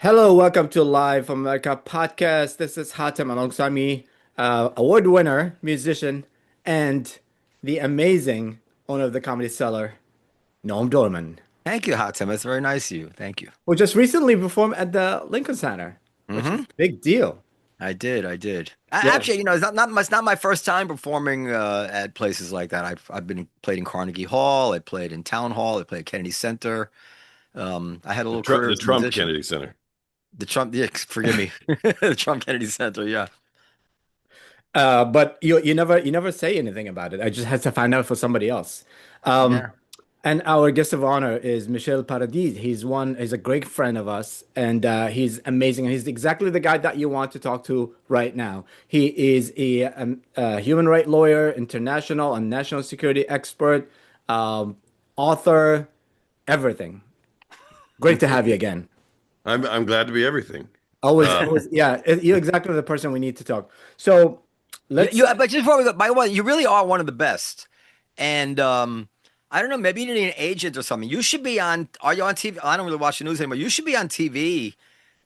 Hello, welcome to Live from America podcast. This is Hatem alongside me, award winner, musician, and the amazing owner of the Comedy Cellar, Noam Dworman, Thank you, Hatem. That's very nice of you. Thank you. who just recently performed at the Lincoln Center, which is hmm a big deal. I did. Yeah. Actually, it's not my first time performing at places like that. I've been played in Carnegie Hall. I played in Town Hall. I played at Kennedy Center. I had a The little Trump, career the as a Trump musician. Kennedy Center. The Trump, yeah, forgive me, the Trump Kennedy Center. Yeah. But you never say anything about it. I just had to find out for somebody else. Um, Yeah. And our guest of honor is Michel Paradis. He's a great friend of us, and he's amazing. And he's exactly the guy that you want to talk to right now. He is a human rights lawyer, international and national security expert, um, author, everything. Great to have you again. I'm glad to be everything. Always, Uh, always, yeah. You're exactly the person we need to talk. So let's. But just before we go, by the way, you really are one of the best. And I don't know, maybe you need an agent or something. You should be on. Are you on TV? I don't really watch the news anymore. You should be on TV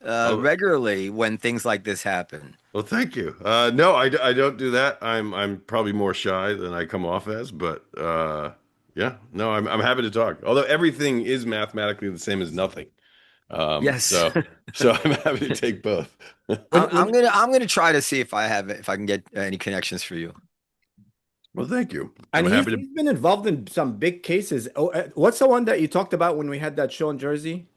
oh, regularly when things like this happen. well, thank you. No, I don't do that. I'm probably more shy than I come off as, but yeah, no, I'm happy to talk. Although everything is mathematically the same as nothing. Um, Yes. so so I'm happy to take both. When, I'm gonna try to see if I can get any connections for you. Well, thank you. I'm and he's happy to. he's been involved in some big cases. Oh, what's the one that you talked about when we had that show in Jersey?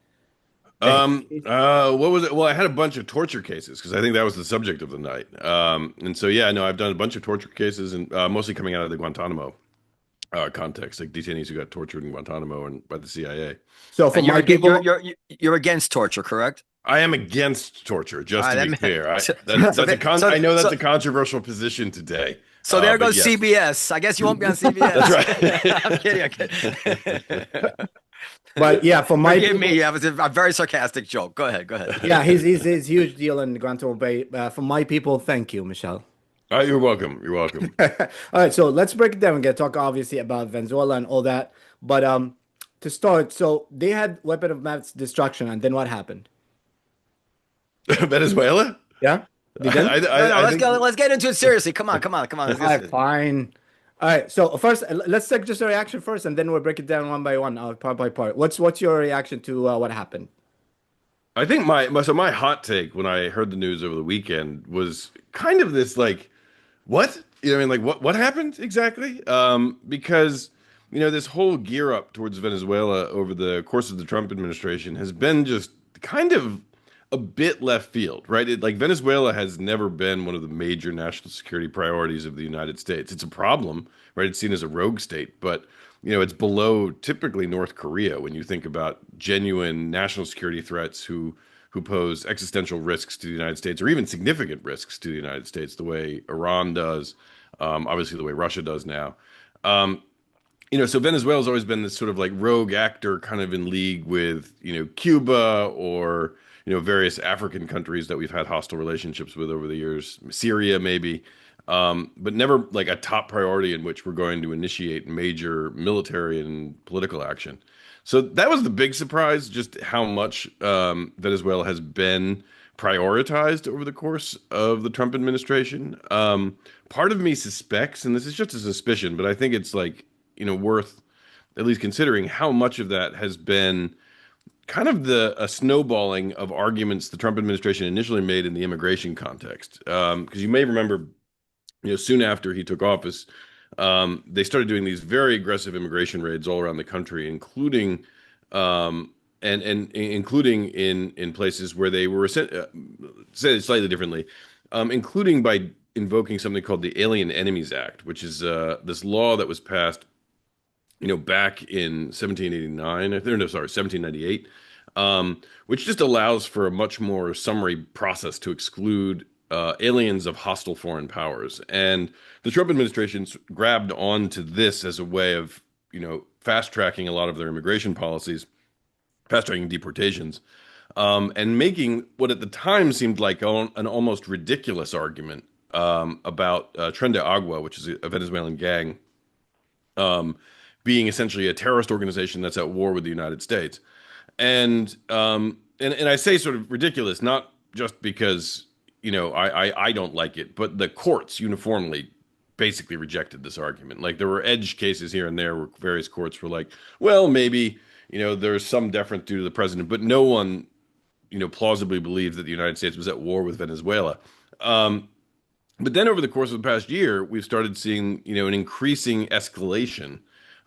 The hate case? What was it? Well, I had a bunch of torture cases because I think that was the subject of the night. And so yeah, no, I've done a bunch of torture cases and mostly coming out of the Guantanamo context, like detainees who got tortured in Guantanamo and by the CIA. So for And my people, you're against torture, correct? I am against torture, All just right, to be that, clear. so so That's a there, con. so I know that's so a controversial position today, so there but goes yes, CBS. I guess you won't be on that's CBS. I'm right. kidding. I'm kidding. but yeah, for my Forgive me. people, That was a very sarcastic joke. Go ahead. Go yeah, ahead. he's huge deal in Guantanamo Bay. For my people, thank you, Michelle. You're welcome. You're welcome. All right, so let's break it down. We're gonna talk obviously about Venezuela and all that, but to start, so they had weapon of mass destruction, and then what happened? Venezuela. Yeah, they I, didn't. No, no. I think. Let's get into it seriously. Come on. Come on. Come on. All right, fine. All right, so first, let's take just a reaction first, and then we'll break it down one by one, part by part. What's your reaction to what happened? I think my hot take when I heard the news over the weekend was kind of this like, what? You know, what I mean, like what happened exactly? Because this whole gear up towards Venezuela over the course of the Trump administration has been just kind of a bit left field, right? Like Venezuela has never been one of the major national security priorities of the United States. It's a problem, right? It's seen as a rogue state, but it's below typically North Korea when you think about genuine national security threats who pose existential risks to the United States or even significant risks to the United States, the way Iran does, obviously the way Russia does now. Um, so Venezuela's always been this sort of like rogue actor kind of in league with, Cuba or, various African countries that we've had hostile relationships with over the years, Syria maybe, but never like a top priority in which we're going to initiate major military and political action. So that was the big surprise, just how much Venezuela has been prioritized over the course of the Trump administration. Part of me suspects, and this is just a suspicion, but I think it's like, worth at least considering how much of that has been kind of a snowballing of arguments the Trump administration initially made in the immigration context. Because you may remember, soon after he took office, they started doing these very aggressive immigration raids all around the country, including and including in places where they were said slightly differently, including by invoking something called the Alien Enemies Act, which is this law that was passed back in 1789, no, sorry, 1798, which just allows for a much more summary process to exclude aliens of hostile foreign powers. And the Trump administration grabbed onto this as a way of, fast tracking a lot of their immigration policies, fast tracking deportations, and making what at the time seemed like an almost ridiculous argument about Tren de Agua, which is a Venezuelan gang um, being essentially a terrorist organization that's at war with the United States. And and I say sort of ridiculous, not just because, I don't like it, but the courts uniformly basically rejected this argument. Like there were edge cases here and there where various courts were like, well, maybe, there's some deference due to the president, but no one, plausibly believes that the United States was at war with Venezuela. Um, but then over the course of the past year, we've started seeing, an increasing escalation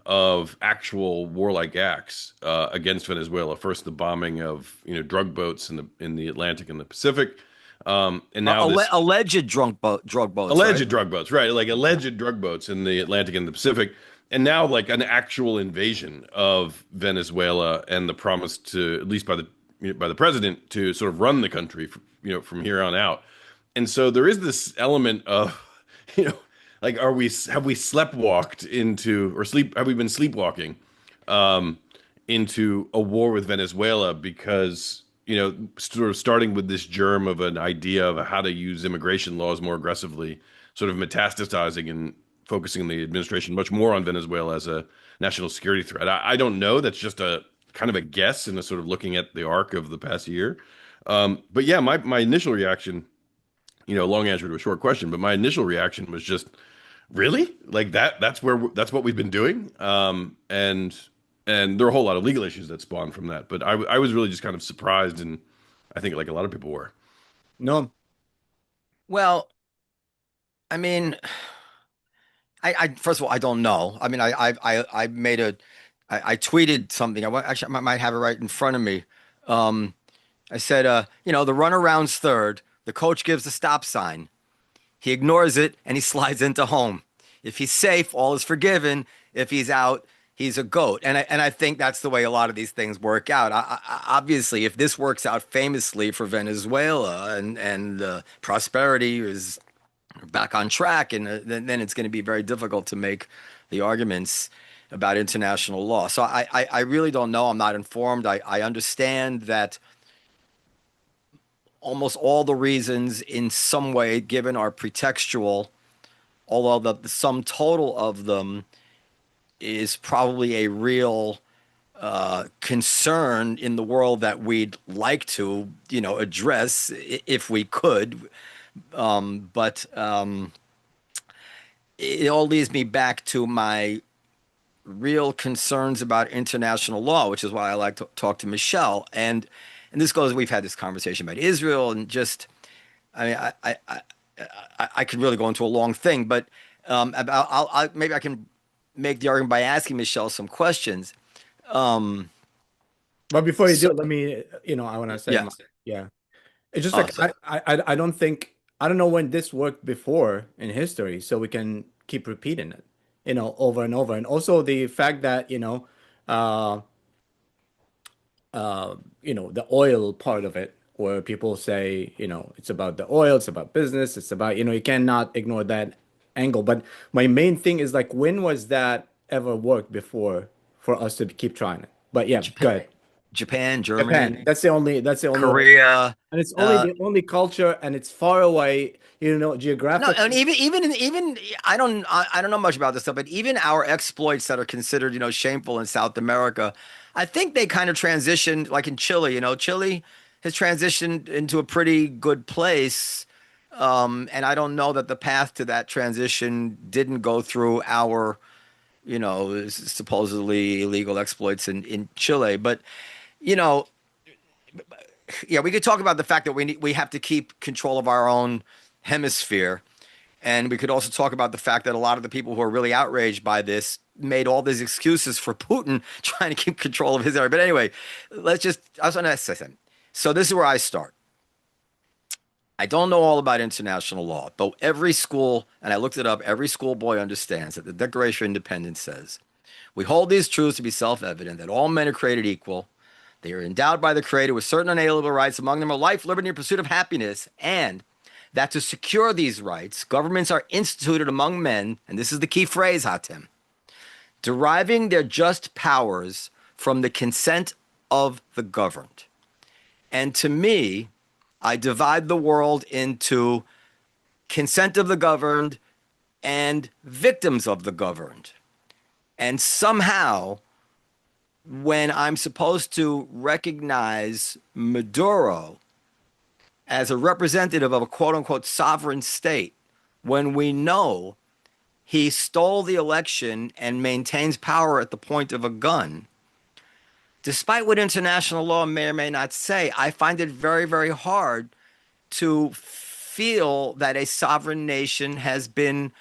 of actual warlike acts against Venezuela. First, the bombing of, drug boats in the Atlantic and the Pacific, and now this Alleged drug boats, right? alleged drug boats, right? Like alleged drug boats in the Atlantic and the Pacific, and now like an actual invasion of Venezuela and the promise to, at least by the president, to sort of run the country, from here on out. And so there is this element of, you know, like have we sleptwalked into, or have we been sleepwalking into a war with Venezuela because, sort of starting with this germ of an idea of how to use immigration laws more aggressively, sort of metastasizing and focusing the administration much more on Venezuela as a national security threat. I don't know. That's just a kind of a guess and a sort of looking at the arc of the past year. But yeah, my initial reaction, long answer to a short question, but my initial reaction was just, really? Like that's what we've been doing. And there are a whole lot of legal issues that spawn from that. But I was really just kind of surprised, and I think like a lot of people were. No, Well, I mean, I first of all, I don't know. I mean, I made I tweeted something. Actually, I might have it right in front of me. I said, the runaround's third. The coach gives the stop sign. He ignores it and he slides into home. If he's safe, all is forgiven. If he's out, he's a goat. And I think that's the way a lot of these things work out. Obviously, if this works out famously for Venezuela and prosperity is back on track, and then it's going to be very difficult to make the arguments about international law. So I really don't know. I'm not informed. I understand that almost all the reasons in some way given are pretextual, although the sum total of them is probably a real concern in the world that we'd like to, address if we could. But it all leads me back to my real concerns about international law, which is why I like to talk to Michel. And this goes, we've had this conversation about Israel and just, I mean, I could really go into a long thing, but maybe I can make the argument by asking Michel some questions. but before you do, let me, I want to say, Yeah. yeah, it's just like I don't think, I don't know when this worked before in history, so we can keep repeating it, over and over. And also the fact that, the oil part of it, where people say, it's about the oil, it's about business, it's about, you cannot ignore that angle. But my main thing is like, when was that ever worked before for us to keep trying it? But yeah, go ahead. Japan, Germany, Japan. That's the only Korea. and it's only the only culture, and it's far away, No, geographically. and even I don't know much about this stuff, but even our exploits that are considered, shameful in South America, I think they kind of transitioned, like in Chile. Chile has transitioned into a pretty good place, and I don't know that the path to that transition didn't go through our, supposedly illegal exploits in Chile. But yeah, we could talk about the fact that we have to keep control of our own hemisphere. And we could also talk about the fact that a lot of the people who are really outraged by this made all these excuses for Putin trying to keep control of his area. But anyway, I was going to say something. So this is where I start. I don't know all about international law, but every school, and I looked it up, every schoolboy understands that the Declaration of Independence says, we hold these truths to be self-evident, that all men are created equal. They are endowed by the Creator with certain unalienable rights, among them are life, liberty, and pursuit of happiness, and that to secure these rights, governments are instituted among men, and this is the key phrase, Hatem, deriving their just powers from the consent of the governed. And to me, I divide the world into consent of the governed and victims of the governed. And somehow when I'm supposed to recognize Maduro as a representative of a quote unquote sovereign state, when we know he stole the election and maintains power at the point of a gun, despite what international law may or may not say, I find it very, very hard to feel that a sovereign nation has been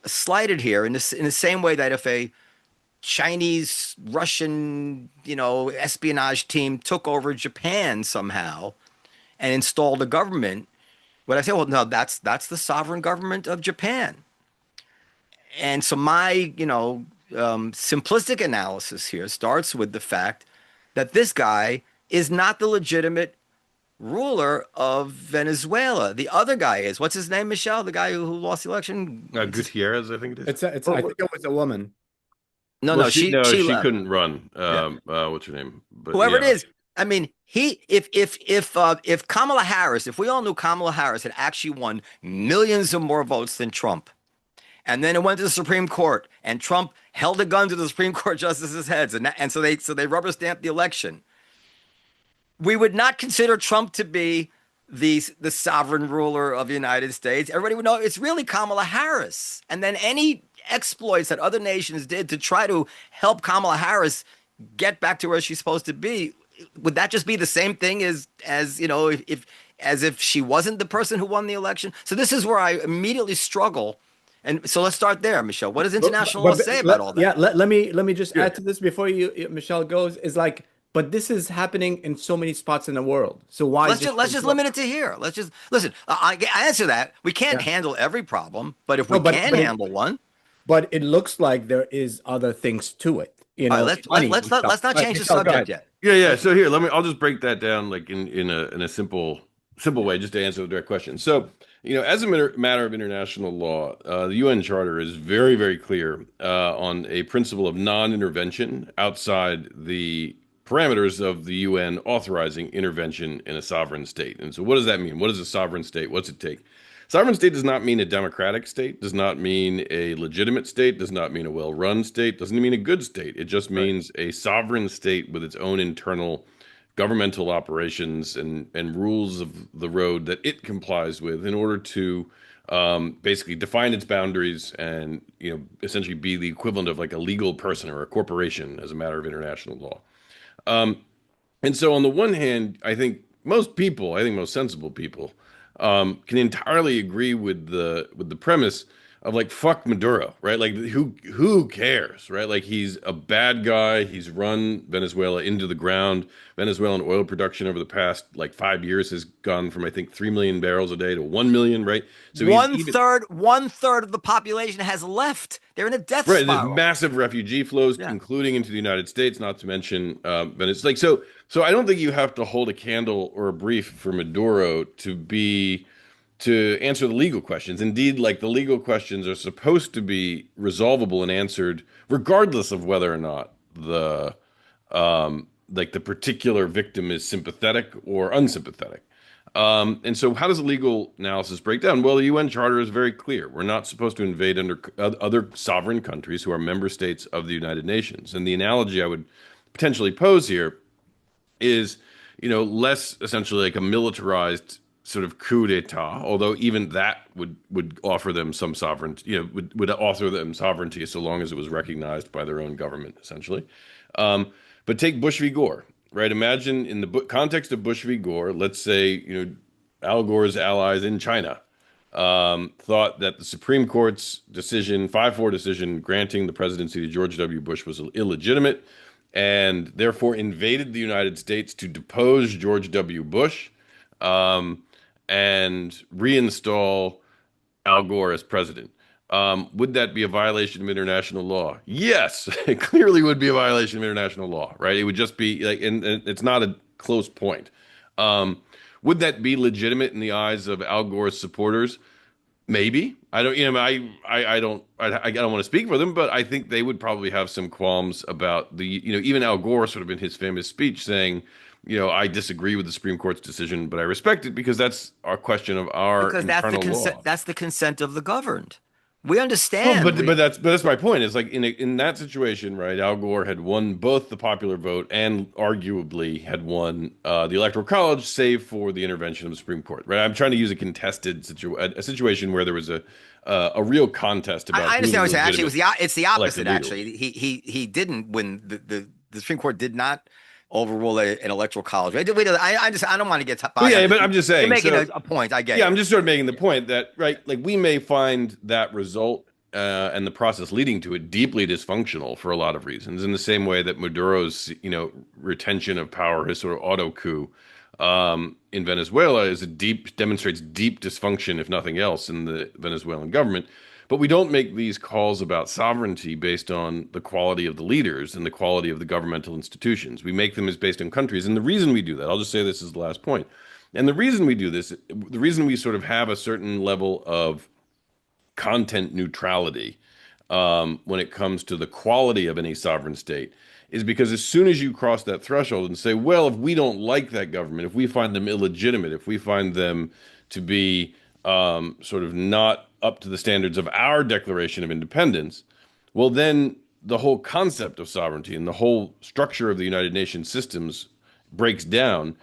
slighted here in the same way that if a Chinese, Russian, espionage team took over Japan somehow and installed a government, would I say, well, no, that's the sovereign government of Japan. And so my, simplistic analysis here starts with the fact that this guy is not the legitimate ruler of Venezuela. The other guy is. What's his name, Michelle? The guy who lost the election? Gutierrez, I think it is. I think it was a woman. No, Well, no, she she she left. couldn't run. Yeah. What's her name? But Whoever it yeah, is. I mean, if Kamala Harris, if we all knew Kamala Harris had actually won millions of more votes than Trump, and then it went to the Supreme Court, and Trump held a gun to the Supreme Court justices' heads, and so they rubber stamped the election, we would not consider Trump to be the sovereign ruler of the United States. Everybody would know it's really Kamala Harris. And then any exploits that other nations did to try to help Kamala Harris get back to where she's supposed to be, would that just be the same thing as if as if she wasn't the person who won the election? So this is where I immediately struggle. And so let's start there, Michelle. What does international law say about all that? Yeah, let me just sure. add to this before Michelle goes. Is like, but this is happening in so many spots in the world. So why Let's just limit it to here. Let's just listen. I answer that. We can't Yeah. handle every problem, but if No, we can but handle one, it looks like there is other things to it. all right. Let's Money let's and not stuff. let's not Right, change the Michelle, go subject ahead. yet. yeah. So here, I'll just break that down like in a simple way, just to answer the direct question. So, as a matter of international law, the UN Charter is very, very clear on a principle of non-intervention outside the parameters of the UN authorizing intervention in a sovereign state. And so, what does that mean? What is a sovereign state? What's it take? Sovereign state does not mean a democratic state, does not mean a legitimate state, does not mean a well-run state, doesn't mean a good state. It just Right. means a sovereign state with its own internal governmental operations and rules of the road that it complies with in order to basically define its boundaries and essentially be the equivalent of like a legal person or a corporation as a matter of international law. And so on the one hand, I think most sensible people, can entirely agree with the premise of like fuck Maduro, right? Like who cares, right? Like he's a bad guy. He's run Venezuela into the ground. Venezuelan oil production over the past like 5 years has gone from I think 3 million barrels a day to 1 million, right? So he's even One third of the population has left. They're in a death right. There's spiral. massive refugee flows, Yeah. including into the United States, not to mention Venezuela. Like so. So I don't think you have to hold a candle or a brief for Maduro to answer the legal questions. Indeed, like the legal questions are supposed to be resolvable and answered regardless of whether or not the particular victim is sympathetic or unsympathetic. And so, how does the legal analysis break down? Well, the UN Charter is very clear. We're not supposed to invade under other sovereign countries who are member states of the United Nations. And the analogy I would potentially pose here is, less essentially like a militarized sort of coup d'état, although even that would offer them some sovereignty, would offer them sovereignty so long as it was recognized by their own government, essentially. But take Bush v. Gore, right? Imagine in the context of Bush v. Gore, let's say, Al Gore's allies in China thought that the Supreme Court's decision, 5-4 decision granting the presidency to George W. Bush was illegitimate and therefore invaded the United States to depose George W. Bush and reinstall Al Gore as president. Would that be a violation of international law? Yes, it clearly would be a violation of international law, right? It would just be like, and it's not a close point. Would that be legitimate in the eyes of Al Gore's supporters? Maybe. I don't, I don't want to speak for them, but I think they would probably have some qualms about even Al Gore sort of in his famous speech saying, I disagree with the Supreme Court's decision, but I respect it because that's our question of our Because that's the internal consent. law. That's the consent of the governed. We Well, understand. but that's my point. Is like in that situation, right? Al Gore had won both the popular vote and arguably had won the Electoral College, save for the intervention of the Supreme Court. Right? I'm trying to use a contested a situation where there was a real contest about I who understand the what you're saying. Actually, legitimate it's the elected opposite. leader was. Actually, he didn't win. The Supreme Court did not overrule an electoral college. I don't want to get Well, bogged down. yeah, but I'm just You're saying. making So a point. I get yeah, you. I'm just sort of making the point that, right, like we may find that result and the process leading to it deeply dysfunctional for a lot of reasons, in the same way that Maduro's, retention of power, his sort of auto coup in Venezuela demonstrates deep dysfunction, if nothing else, in the Venezuelan government. But we don't make these calls about sovereignty based on the quality of the leaders and the quality of the governmental institutions. We make them as based on countries. And the reason we do that, I'll just say this as the last point. And the reason we do this, the reason we sort of have a certain level of content neutrality when it comes to the quality of any sovereign state is because as soon as you cross that threshold and say, well, if we don't like that government, if we find them illegitimate, if we find them to be sort of not up to the standards of our Declaration of Independence, well, then the whole concept of sovereignty and the whole structure of the United Nations systems breaks down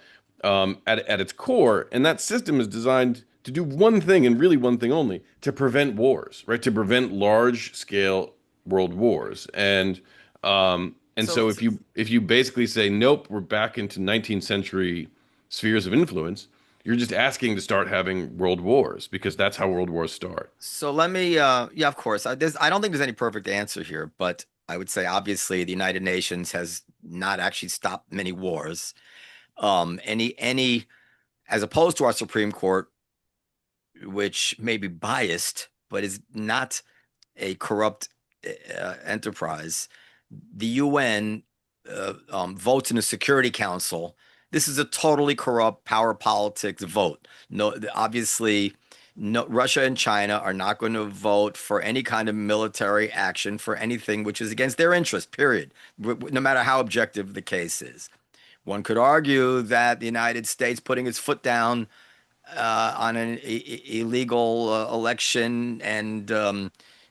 at its core. And that system is designed to do one thing and really one thing only, to prevent wars, right? To prevent large scale world wars. And So, so if you basically say, nope, we're back into 19th century spheres of influence, you're just asking to start having world wars because that's how world wars start. so let me. Yeah, of course. I don't think there's any perfect answer here, but I would say obviously the United Nations has not actually stopped many wars. Any as opposed to our Supreme Court, which may be biased, but is not a corrupt enterprise. The UN votes in the Security Council. This is a totally corrupt power politics vote. No, obviously, no, Russia and China are not going to vote for any kind of military action for anything which is against their interest, period, no matter how objective the case is. One could argue that the United States putting its foot down on an illegal election and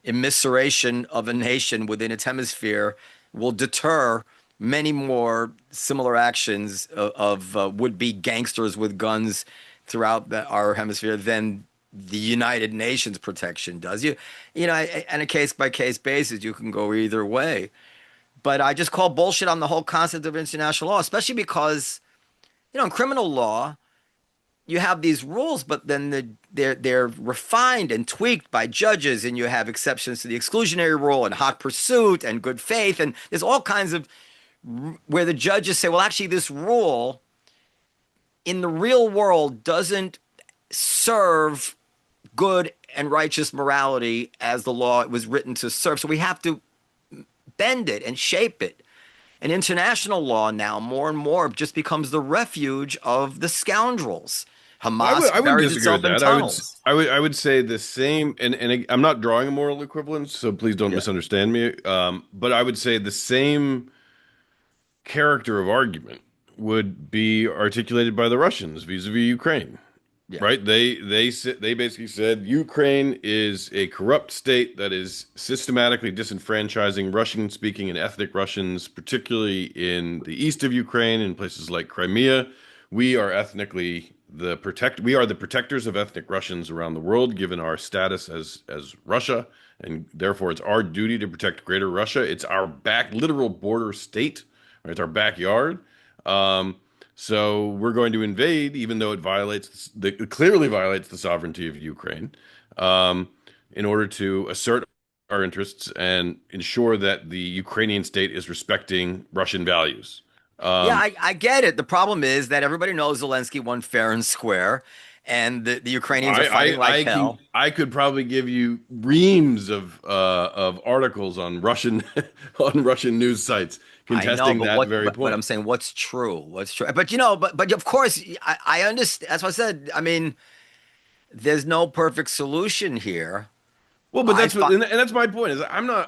immiseration of a nation within its hemisphere will deter many more similar actions of would-be gangsters with guns throughout our hemisphere than the United Nations protection does. On a case-by-case basis, you can go either way. But I just call bullshit on the whole concept of international law, especially because, in criminal law, you have these rules, but then they're refined and tweaked by judges, and you have exceptions to the exclusionary rule and hot pursuit and good faith, and there's all kinds of where the judges say, well, actually, this rule in the real world doesn't serve good and righteous morality as the law was written to serve. So we have to bend it and shape it. And international law now more and more just becomes the refuge of the scoundrels. Hamas I would buries disagree with itself in that. tunnels. I would say the same, and I'm not drawing a moral equivalence, so please don't Yeah. misunderstand me. But I would say the same character of argument would be articulated by the Russians vis-a-vis Ukraine. Yeah. Right? They basically said Ukraine is a corrupt state that is systematically disenfranchising Russian-speaking and ethnic Russians, particularly in the east of Ukraine, in places like Crimea. We are we are the protectors of ethnic Russians around the world, given our status as Russia, and therefore it's our duty to protect Greater Russia. It's our literal border state, right? It's our backyard. So we're going to invade, even though it clearly violates the sovereignty of Ukraine, in order to assert our interests and ensure that the Ukrainian state is respecting Russian values. Yeah, Um, I get it. The problem is that everybody knows Zelensky won fair and square, and the Ukrainians are fighting like hell. I could probably give you reams of articles on Russian on Russian news sites I know, contesting but that very but I'm point. saying what's true? What's true? But but of course, I understand. That's what I said. I mean, there's no perfect solution here. Well, but I that's what, thought and that's my point. Is I'm the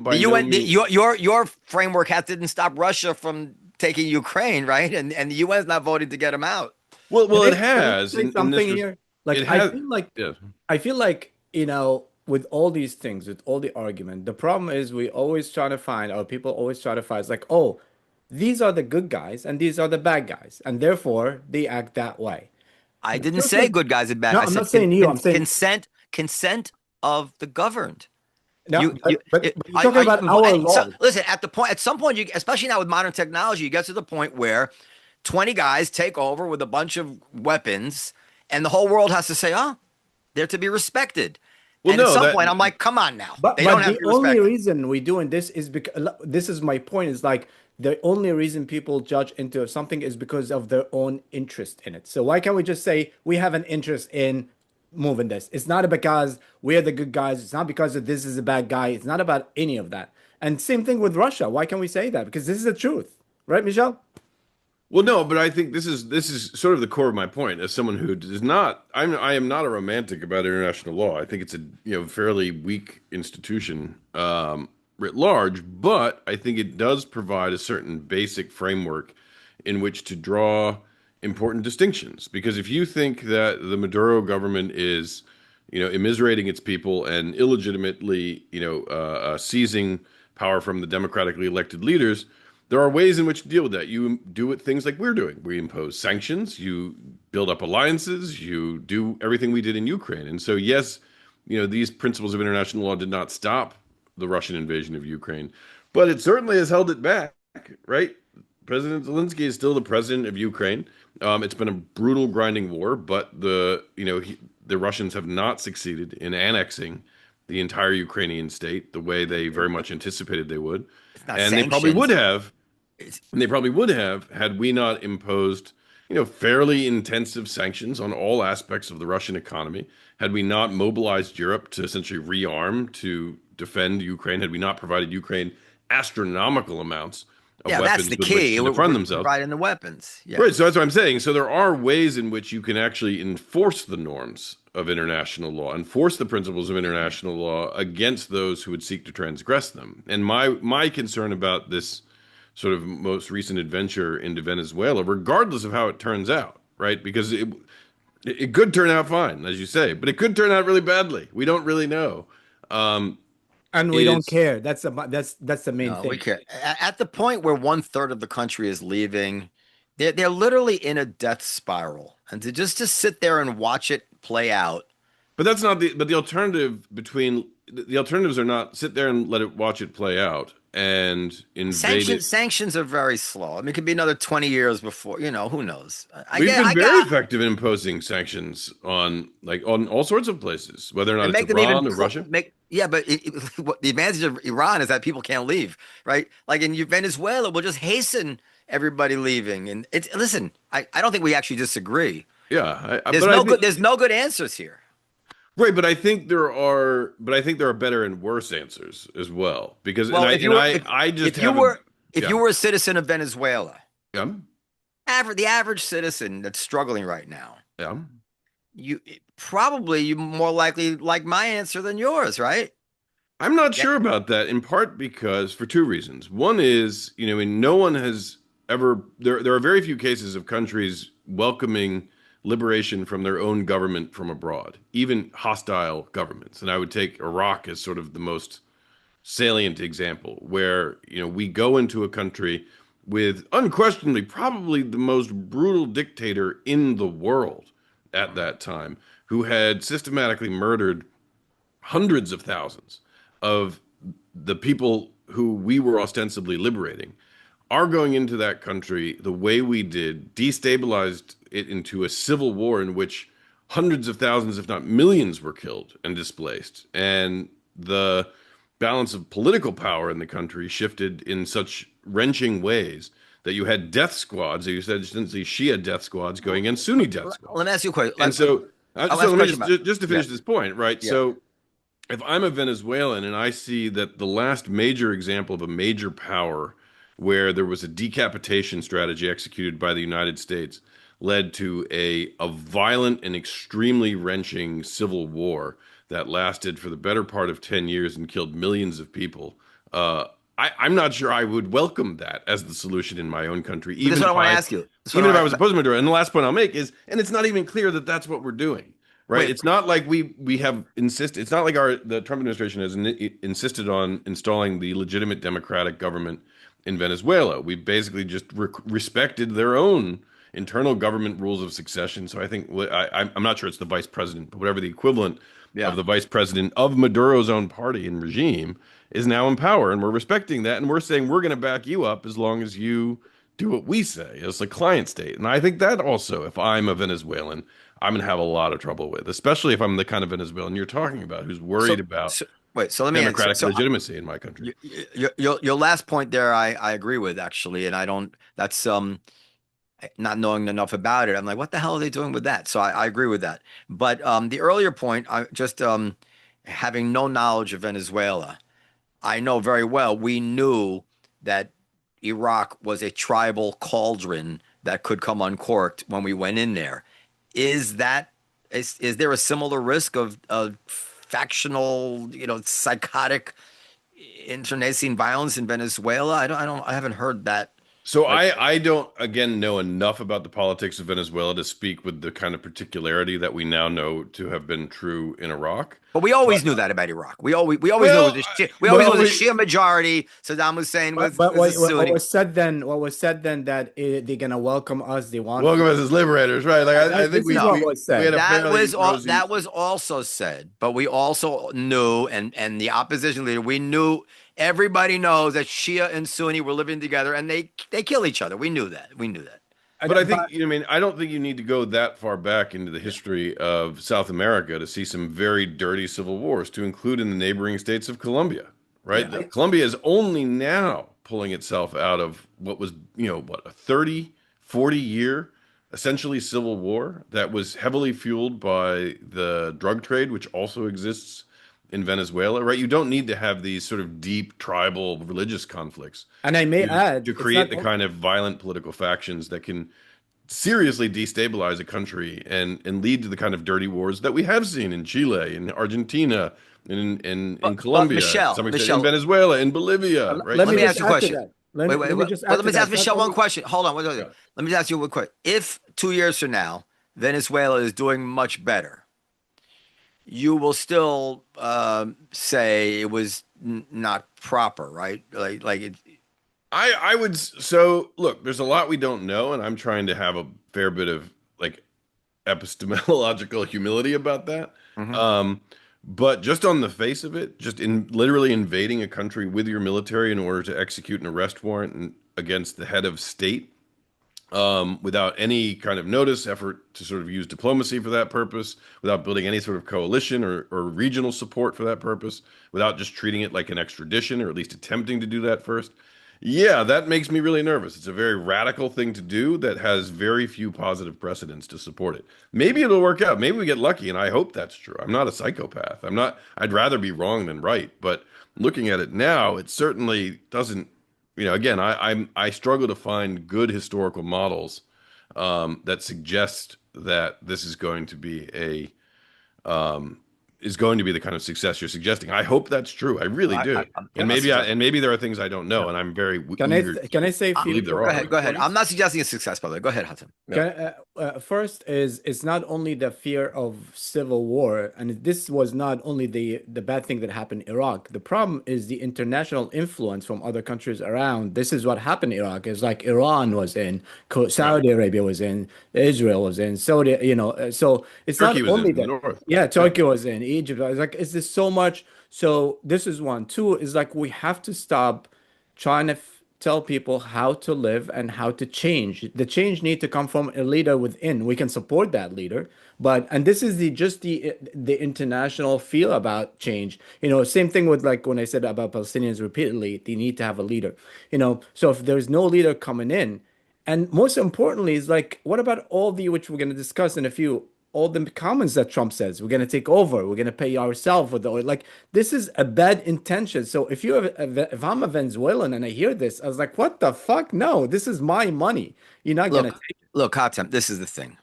by no UN, means. your framework didn't stop Russia from taking Ukraine, right? And the UN's not voting to get them out. Well, Can it can I has say in this. something here? Like It has. Yeah. I feel like, with all these things, with all the argument, the problem is we always try to find, or people always try to find, it's like, oh, these are the good guys and these are the bad guys, and therefore they act that way. I The didn't truth say is, good guys and bad. no, I I'm not said saying you. I'm saying consent of the governed. no, but you're talking about our So, laws. listen, at some point, especially now with modern technology, you get to the point where 20 guys take over with a bunch of weapons, and the whole world has to say, "Oh, they're to be respected." Well, And at no, some that point, I'm like, "Come on now, But they don't but have to the be only respected." reason we're doing this is because this is my point is like the only reason people judge into something is because of their own interest in it. So why can't we just say we have an interest in moving this? It's not because we're the good guys. It's not because of this is a bad guy. It's not about any of that. And same thing with Russia. Why can't we say that? Because this is the truth, right, Michel? well, no, but I think this is sort of the core of my point. As someone who does not, I am not a romantic about international law. I think it's a fairly weak institution writ large, but I think it does provide a certain basic framework in which to draw important distinctions. Because if you think that the Maduro government is immiserating its people and illegitimately seizing power from the democratically elected leaders, there are ways in which to deal with that. You do it things like we're doing. We impose sanctions, you build up alliances, you do everything we did in Ukraine. And so, yes, these principles of international law did not stop the Russian invasion of Ukraine, but it certainly has held it back, right? President Zelensky is still the president of Ukraine. It's been a brutal, grinding war, but the Russians have not succeeded in annexing the entire Ukrainian state the way they very much anticipated they would. It's not And they probably would sanctions. have, and they probably would have had we not imposed, fairly intensive sanctions on all aspects of the Russian economy, had we not mobilized Europe to essentially rearm to defend Ukraine, had we not provided Ukraine astronomical amounts of Yeah, that's weapons the with which key. to We're defend themselves. providing the weapons. Yeah. Right, so that's what I'm saying. So there are ways in which you can actually enforce the norms of international law, enforce the principles of international law against those who would seek to transgress them. And my concern about this sort of most recent adventure into Venezuela, regardless of how it turns out, right? Because it could turn out fine, as you say, but it could turn out really badly. We don't really know. Um, And we don't is care. That's the main No, we thing. can't. At the point where one third of the country is leaving, they're literally in a death spiral, and to sit there and watch it play out. But that's not the but the alternative between the alternatives are not sit there and watch it play out and invade it. Sanctions are very slow. I mean, it could be another 20 years before, who knows? We've been I very got effective in imposing sanctions on all sorts of places, whether or not and it's make them even Iran or Russia. yeah, but what the advantage of Iran is that people can't leave, right? Like in Venezuela, we'll just hasten everybody leaving. And listen, I don't think we actually disagree. Yeah, There's but I think there's no good answers here. right, but I think there are better and worse answers as well. Because Well, I just if you haven't. were if Yeah, you were a citizen of Venezuela, yeah, the average citizen that's struggling right now, yeah. you probably you more likely like my answer than yours, right? I'm not Yeah. sure about that, in part because for two reasons. One is, and no one has ever there are very few cases of countries welcoming liberation from their own government from abroad, even hostile governments. And I would take Iraq as sort of the most salient example, where, we go into a country with unquestionably probably the most brutal dictator in the world at that time, who had systematically murdered hundreds of thousands of the people who we were ostensibly liberating, are going into that country the way we did, destabilized it into a civil war in which hundreds of thousands, if not millions, were killed and displaced. And the balance of political power in the country shifted in such wrenching ways that you had death squads, you said essentially Shia death squads going against Sunni death squads. Let me ask you a question. And so, I'll so ask a let me question about just to yeah, finish this point, right? yeah. So if I'm a Venezuelan and I see that the last major example of a major power where there was a decapitation strategy executed by the United States led to a violent and extremely wrenching civil war that lasted for the better part of 10 years and killed millions of people, I'm not sure I would welcome that as the solution in my own country, This is even what I if want to I ask you. even if I was opposed to Maduro. And the last point I'll make is, and it's not even clear that that's what we're doing. right? Wait, It's not like we have insisted. It's not like the Trump administration has insisted on installing the legitimate democratic government in Venezuela. We basically just respected their own internal government rules of succession. So I think I'm not sure it's the vice president, but whatever the equivalent of yeah. the vice president of Maduro's own party and regime is now in power, and we're respecting that, and we're saying we're going to back you up as long as you do what we say as a client state. And I think that also, if I'm a Venezuelan, I'm going to have a lot of trouble with, especially if I'm the kind of Venezuelan you're talking about, who's worried So, about so wait, so let me answer. democratic legitimacy in my country. Your last point there, I agree with actually, and I don't. That's not knowing enough about it. I'm like, what the hell are they doing with that? So I agree with that. But the earlier point, I just having no knowledge of Venezuela, I know very well we knew that Iraq was a tribal cauldron that could come uncorked when we went in there. Is that is there a similar risk of factional, psychotic internecine violence in Venezuela? I haven't heard that. So Like, I don't again know enough about the politics of Venezuela to speak with the kind of particularity that we now know to have been true in Iraq. but we always knew that about Iraq. We always knew it was Well, a Shia, we always knew Well, it was a Shia majority. Saddam Hussein but was a what Sunni. was said then? What was said then that they're gonna welcome us? They want. welcome us as liberators, right? Like I think This is what was we had said. a fairly rosy. That was also said, but we also knew, and the opposition leader, we knew everybody knows that Shia and Sunni were living together, and they kill each other. We knew that. We knew that. But I think, I mean, I don't think you need to go that far back into the history of South America to see some very dirty civil wars, to include in the neighboring states of Colombia, right? Yeah. Colombia is only now pulling itself out of what was, a 30, 40-year essentially civil war that was heavily fueled by the drug trade, which also exists in Venezuela, right? You don't need to have these sort of deep tribal religious conflicts And I may add, to it's create not. the kind of violent political factions that can seriously destabilize a country and lead to the kind of dirty wars that we have seen in Chile, in Argentina, in But Colombia, to some extent, in Michelle, Venezuela, in Bolivia, right? Let let me me just ask you a add to question. that. Let Wait, me, wait, let me wait. just Well, add let to me just that. ask It's not Michelle one only. question. Hold on. Yeah. Let me just ask you real quick. If 2 years from now, Venezuela is doing much better, you will still say it was not proper, right? Like it. I would so look, there's a lot we don't know, and I'm trying to have a fair bit of like epistemological humility about that. Mhm. Um, but just on the face of it, just in literally invading a country with your military in order to execute an arrest warrant against the head of state, without any kind of notice, effort to sort of use diplomacy for that purpose, without building any sort of coalition or regional support for that purpose, without just treating it like an extradition or at least attempting to do that first. Yeah, that makes me really nervous. It's a very radical thing to do that has very few positive precedents to support it. Maybe it'll work out. Maybe we get lucky, and I hope that's true. I'm not a psychopath. I'm not, I'd rather be wrong than right. But looking at it now, it certainly doesn't, again, I struggle to find good historical models that suggest that this um, is going to be the kind of success you're suggesting. I hope that's true. I really do. I'm not suggesting. And maybe there are things I don't know, and I'm very Can I eager can I say a to few believe there Go are. ahead. Go ahead. I'm points? not suggesting a success, by the way. Go ahead, Hatem. Yeah. First is it's not only the fear of civil war, and this was not only the bad thing that happened in Iraq. The problem is the international influence from other countries around. This is what happened in Iraq. It's like Iran was in, Right. Saudi Arabia was in, Israel was in, Saudi, so it's not Turkey was only in the that. north. Yeah, Yeah. Turkey was in, Egypt. It's like, it's just so much. So this is one. Two is like we have to stop trying to tell people how to live and how to change. The change need to come from a leader within. We can support that leader, but and this is the international feel about change. Same thing with like when I said about Palestinians repeatedly, they need to have a leader. So if there's no leader coming in, and most importantly is like, what about all the which we're going to discuss in a few all the comments that Trump says, we're going to take over, we're going to pay ourselves with the oil. Like, this is a bad intention. So if I'm a Venezuelan and I hear this, I was like, what the fuck? No, this is my money. You're not going to Look, take it. look, Hatem, this is the thing.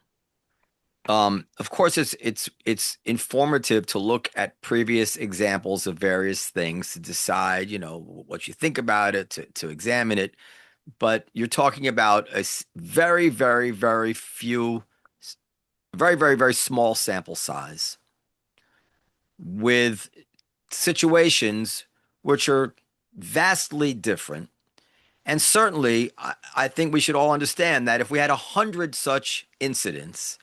Of course, it's informative to look at previous examples of various things to decide, what you think about it, to examine it. But you're talking about very, very, very few a very, very, very small sample size with situations which are vastly different. And certainly, I think we should all understand that if we had 100 such incidents,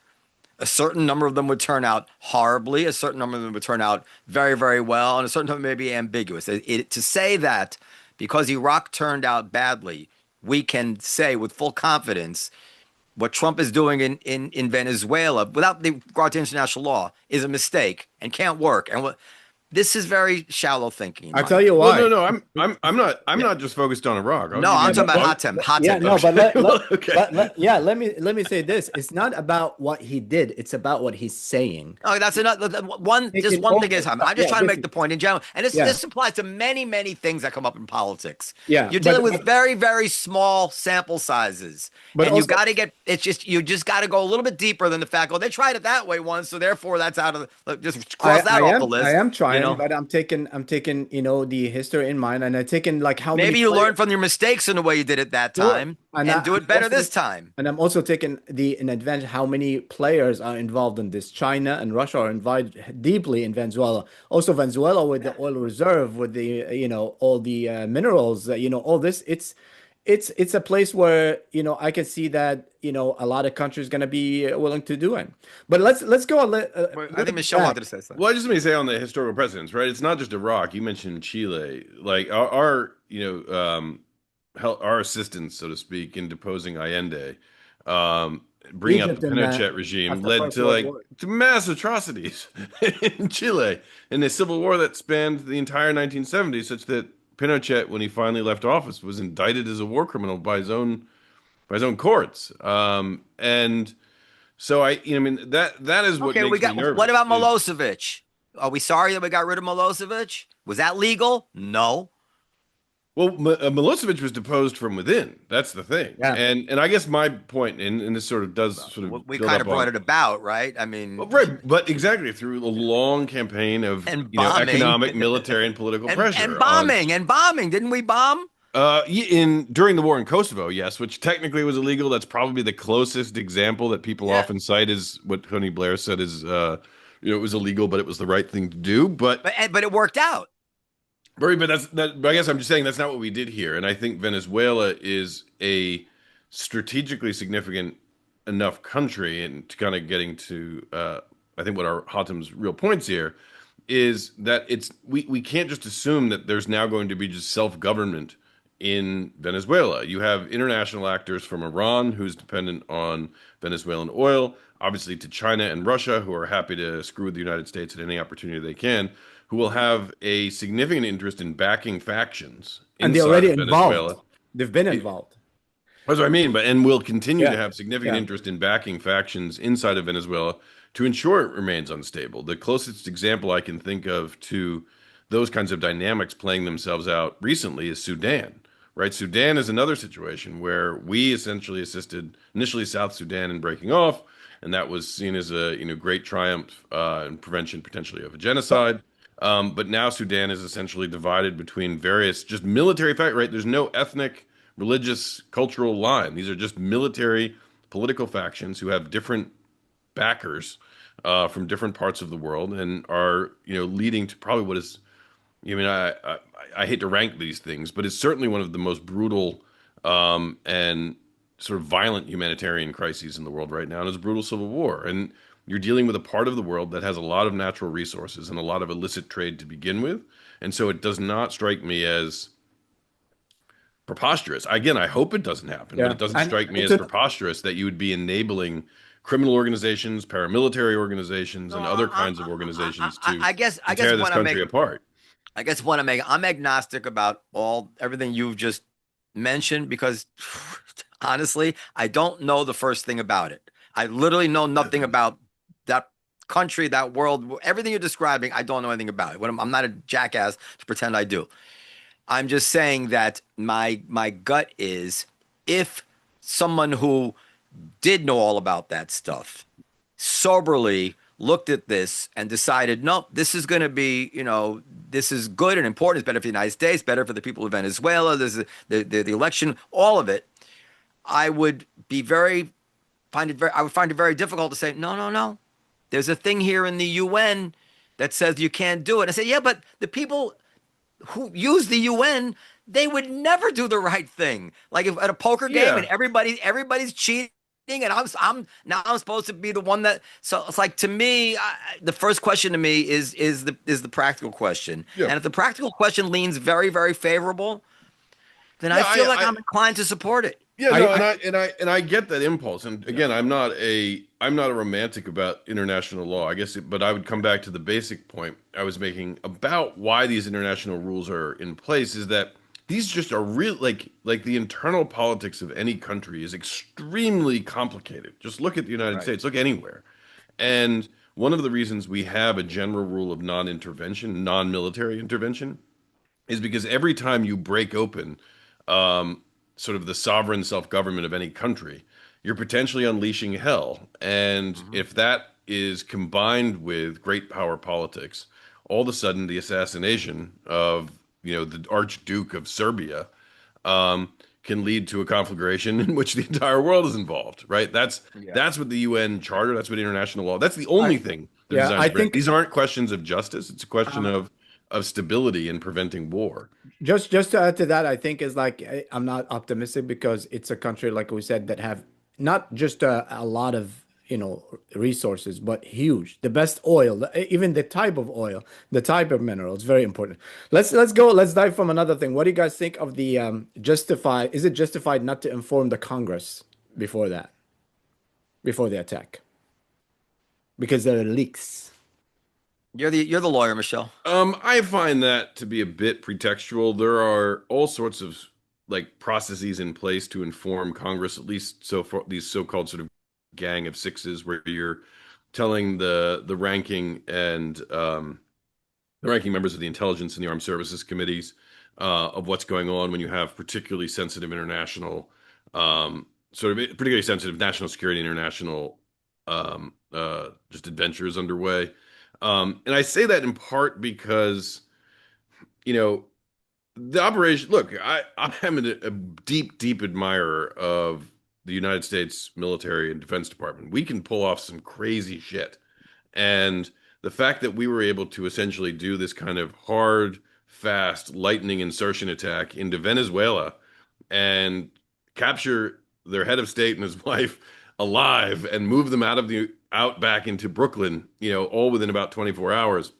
a certain number of them would turn out horribly, a certain number of them would turn out very, very well, and a certain number may be ambiguous. To say that because Iraq turned out badly, we can say with full confidence what Trump is doing in Venezuela without the regard to international law is a mistake and can't work. And this is very shallow thinking in I'll my tell mind. you Well, no, why. no, I'm not just focused on Iraq. I'll No, give I'm you talking about one. Hatem. Yeah, Hatem. no, but Okay. yeah, let me say this. It's not about what he did. It's about what he's saying. Oh, that's another one. Just Taking one all thing at a this time. stuff. I'm just Yeah, trying to this make is, the point in general, and yeah, this applies to many, many things that come up in politics. yeah, You're dealing with very, very small sample sizes, but and you also, got to get. It's just you just got to go a little bit deeper than the fact. Oh, they tried it that way once, so therefore that's out of the. Just cross that off the I list. am You trying, know, but I'm taking the history in mind, and I'm taking like how many maybe you players learn from your mistakes in the way you did it that do it, time, and and do it better this time. I'm also taking in advantage how many players are involved in this. China and Russia are involved deeply in Venezuela. Also, Venezuela with the oil reserve, with the all the minerals, all this. It's a place where I can see that a lot of countries going to be willing to do it. But let's go a I think little bit Michelle back. wanted to say something. Well, I just let me say on the historical precedents, right? It's not just Iraq. You mentioned Chile, like our assistance, so to speak, in deposing Allende, bringing out the Egypt and Pinochet regime, after led First to World War. mass atrocities in Chile, in a civil war that spanned the entire 1970s, such that Pinochet, when he finally left office, was indicted as a war criminal by his own courts. And so I mean that is what Okay, we makes me got. What nervous. about Is Milosevic? Are we sorry that we got rid of Milosevic? Was that legal? No. Well, Milosevic was deposed from within. That's the thing. Yeah. And I guess my point, and this sort of does sort of We build kind up of brought on, it about, right? I well, mean, right, but exactly through a long campaign of and bombing, economic, military, and political pressure on and bombing. Didn't we bomb? in during the war in Kosovo, yes, which technically was illegal. That's probably the closest example that people Yeah, often cite is what Tony Blair said is it was illegal, but it was the right thing to do. but it worked out. But but I guess I'm just saying that's not what we did here. And I think Venezuela is a strategically significant enough country, and to kind of getting to I think what our Hatem's real points here is that we can't just assume that there's now going to be just self-government in Venezuela. You have international actors from Iran who's dependent on Venezuelan oil, obviously to China and Russia who are happy to screw with the United States at any opportunity they can, who will have a significant interest in backing factions And they're inside already of involved. Venezuela. They've been involved. That's what I mean, and will continue to Yeah. have significant Yeah. interest in backing factions inside of Venezuela to ensure it remains unstable. The closest example I can think of to those kinds of dynamics playing themselves out recently is Sudan, right? Sudan is another situation where we essentially assisted initially South Sudan in breaking off, and that was seen as a great triumph and prevention potentially of a genocide. But now Sudan is essentially divided between various just military fact, right? There's no ethnic, religious, cultural line. These are just military, political factions who have different backers from different parts of the world and are, leading to probably what is, I mean, I hate to rank these things, but it's certainly one of the most brutal and sort of violent humanitarian crises in the world right now, and it's a brutal civil war. And you're dealing with a part of the world that has a lot of natural resources and a lot of illicit trade to begin with. And so it does not strike me as preposterous. Again, I hope it doesn't happen, but Yeah. it doesn't And strike me it's as preposterous that you would be enabling criminal organizations, paramilitary organizations, No, and other kinds of organizations I to guess tear the this point I'm country making. apart. I guess the point I'm making. I'm agnostic about everything you've just mentioned because honestly, I don't know the first thing about it. I literally know nothing about that country, that world, everything you're describing. I don't know anything about it. I'm not a jackass to pretend I do. I'm just saying that my gut is if someone who did know all about that stuff soberly looked at this and decided, no, this is going to be, this is good and important. It's better for the United States, better for the people of Venezuela. There's the election, all of it. I would be very I would find it very difficult to say, no, no, no. There's a thing here in the UN that says you can't do it. I said, yeah, but the people who use the UN, they would never do the right thing. Like if at a poker game and Yeah. everybody's cheating, and I'm supposed to be the one that. So it's like to me, the first question to me is the practical question, Yeah. and if the practical question leans very very favorable, then I Yeah. feel like I'm inclined to support it. Yeah, I, no, I and I get that impulse. And again, I'm not a romantic about international law. I guess, but I would come back to the basic point I was making about why these international rules are in place is that these just are real like the internal politics of any country is extremely complicated. Just look at the United Right. States, look anywhere. And one of the reasons we have a general rule of non-intervention, non-military intervention, is because every time you break open sort of the sovereign self-government of any country, you're potentially unleashing hell. And Mhm. if that is combined with great power politics, all of a sudden the assassination of, the Archduke of Serbia can lead to a conflagration in which the entire world is involved, right? Yeah. That's what the UN Charter, that's what international law, that's the I only thing they're yeah, designed I to prevent. think These aren't questions of justice. It's a question uh, of stability and preventing war. just to add to that, I think is like I'm not optimistic because it's a country like we said that have not just a lot of resources, but huge, the best oil, even the type of oil, the type of mineral. It's very important. Let's go. Let's dive from another thing. What do you guys think of the justify? Is it justified not to inform the Congress before that, before the attack, because there are leaks? You're the lawyer, Michelle. I find that to be a bit pretextual. There are all sorts of like processes in place to inform Congress, at least so far these so-called sort of gang of sixes, where you're telling the ranking and the ranking members of the intelligence and the armed services committees of what's going on when you have particularly sensitive international, sort of particularly sensitive national security international just adventures underway. And I say that in part because, you know, the operation, look, I am a deep, deep admirer of the United States military and Defense Department. We can pull off some crazy shit. And the fact that we were able to essentially do this kind of hard, fast, lightning insertion attack into Venezuela and capture their head of state and his wife alive and move them out back into Brooklyn, all within about 24 hours,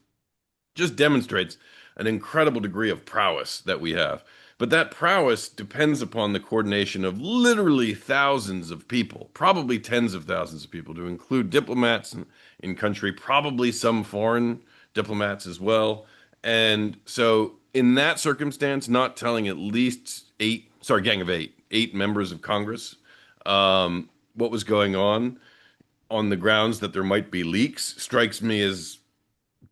just demonstrates an incredible degree of prowess that we have. But that prowess depends upon the coordination of literally thousands of people, probably tens of thousands of people, to include diplomats in country, probably some foreign diplomats as well. And so, in that circumstance, not telling at least gang of eight members of Congress what was going on the grounds that there might be leaks strikes me as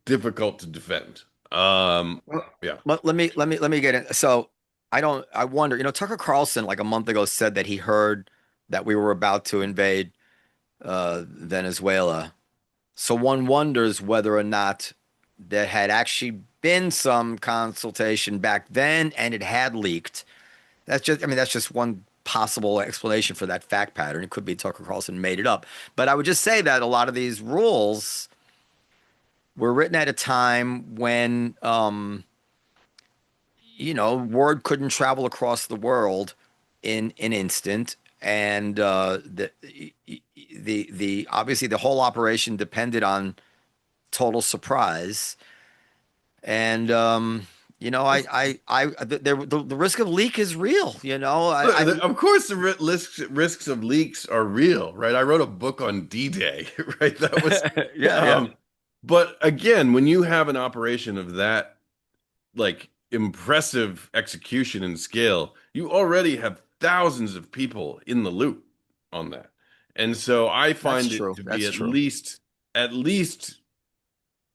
difficult to defend. Well, Yeah. let me get in. So I wonder, Tucker Carlson like a month ago said that he heard that we were about to invade Venezuela. So one wonders whether or not there had actually been some consultation back then and it had leaked. That's just one possible explanation for that fact pattern. It could be Tucker Carlson made it up. But I would just say that a lot of these rules were written at a time when word couldn't travel across the world in an instant, and the obviously the whole operation depended on total surprise, and the risk of leak is real. Of course, the risks of leaks are real, right? I wrote a book on D-Day, right? That was, Yeah, yeah. but again, when you have an operation of that, like impressive execution and scale, you already have thousands of people in the loop on that. And so I That's find it true. to be That's true. at least,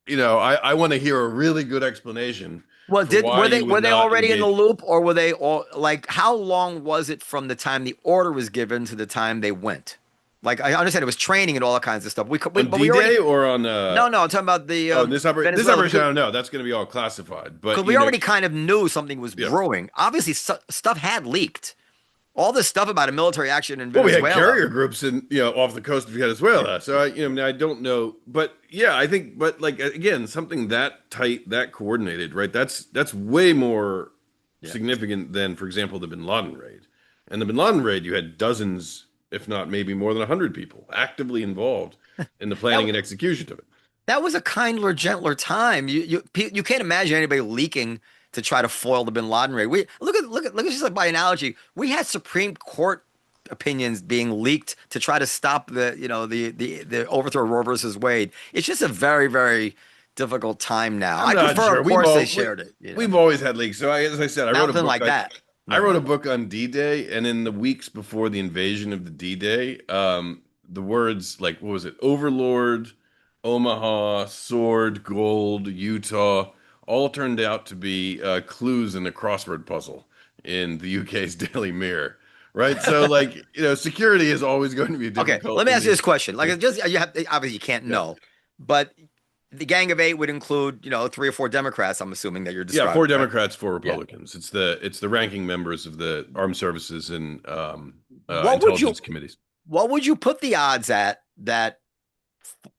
I want to hear a really good explanation Well, for did why were they you would were they not already in the engage. loop, or were they all like how long was it from the time the order was given to the time they went? Like I understand it was training and all that kinds of stuff. On But we already D-Day or on no, I'm talking about the this Venezuela operation, I because don't know. That's going to be all classified. But we already kind of knew something was yeah, brewing. Obviously, stuff had leaked. all this stuff about a military action in Well, we had Venezuela. carrier groups in, off the coast of Venezuela. So I don't know, but yeah, I think, but like again, something that tight, that coordinated, right? That's way more Yeah. significant than, for example, the Bin Laden raid. And the Bin Laden raid, you had dozens, if not maybe more than 100 people actively involved in the That planning and execution of it. that was a kinder, gentler time. You can't imagine anybody leaking to try to foil the Bin Laden raid. We look at just like by analogy, we had Supreme Court opinions being leaked to try to stop the overthrow of Roe versus Wade. It's just a very, very difficult time now. I'm I not prefer, sure. of course, they shared it. We've always had leaks. So as I said, I wrote a Nothing book. like that. I No. wrote a book on D-Day, and in the weeks before the invasion of the D-Day, the words like what was it, Overlord, Omaha, Sword, Gold, Utah, all turned out to be clues in a crossword puzzle in the UK's Daily Mirror. Right, so like security is always going to be Okay, difficult let me in ask you this these. question. Like, just you have obviously you can't Yeah. know, but the Gang of Eight would include, 3 or 4 Democrats. I'm assuming that you're Yeah, four describing, right? Democrats, four Yeah. Republicans. It's the ranking members of the armed services and What would you intelligence committees. what would you put the odds at that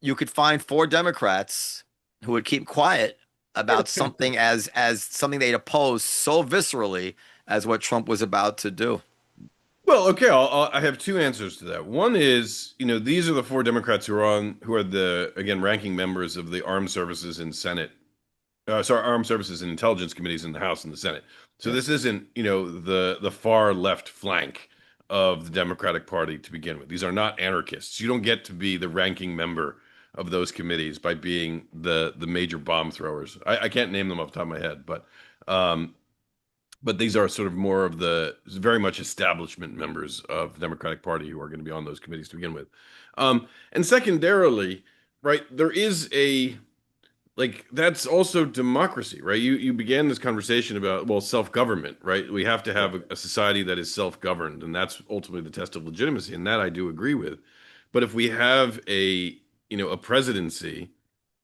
you could find 4 Democrats who would keep quiet about something as something they'd oppose so viscerally as what Trump was about to do? Well, okay, I have two answers to that. One is, these are the four Democrats who are the again ranking members of the armed services and Senate, armed services and intelligence committees in the House and the Senate. So Yeah. this isn't, the far left flank of the Democratic Party to begin with. These are not anarchists. You don't get to be the ranking member of those committees by being the major bomb throwers. I can't name them off the top of my head, um, but these are sort of more of the very much establishment members of the Democratic Party who are going to be on those committees to begin with. And secondarily, right, there is that's also democracy, right? You began this conversation about, well, self-government, right? We have to have a society that is self-governed, and that's ultimately the test of legitimacy, and that I do agree with. But if we have a presidency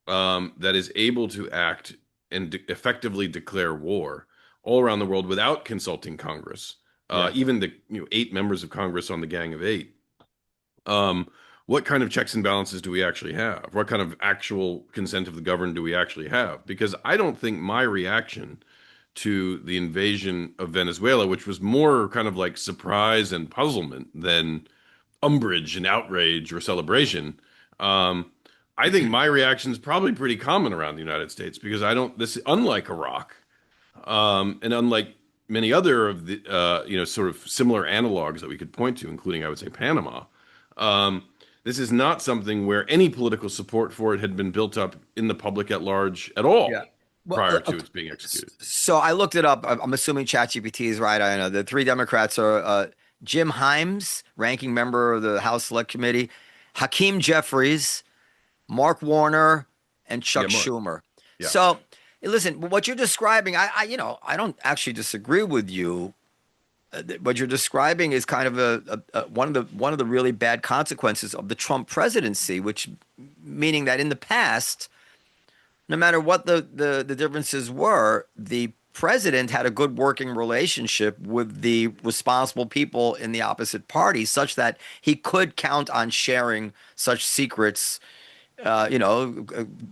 that is able to act and effectively declare war all around the world without consulting Congress, Yeah. even the 8 members of Congress on the Gang of Eight. What kind of checks and balances do we actually have? What kind of actual consent of the governed do we actually have? Because I don't think my reaction to the invasion of Venezuela, which was more kind of like surprise and puzzlement than umbrage and outrage or celebration, I think my reaction is probably pretty common around the United States because unlike Iraq, and unlike many other of the sort of similar analogs that we could point to, including I would say Panama, this is not something where any political support for it had been built up in the public at large at all Yeah. Well, prior to its being executed. so I looked it up. I'm assuming ChatGPT is right. I know the 3 Democrats are Jim Himes, ranking member of the House Select Committee, Hakeem Jeffries, Mark Warner, and Chuck Yeah, Mark. Schumer. Yeah. So listen, what you're describing, I don't actually disagree with you. What you're describing is kind of one of the really bad consequences of the Trump presidency, which meaning that in the past, no matter what the differences were, the president had a good working relationship with the responsible people in the opposite party, such that he could count on sharing such secrets.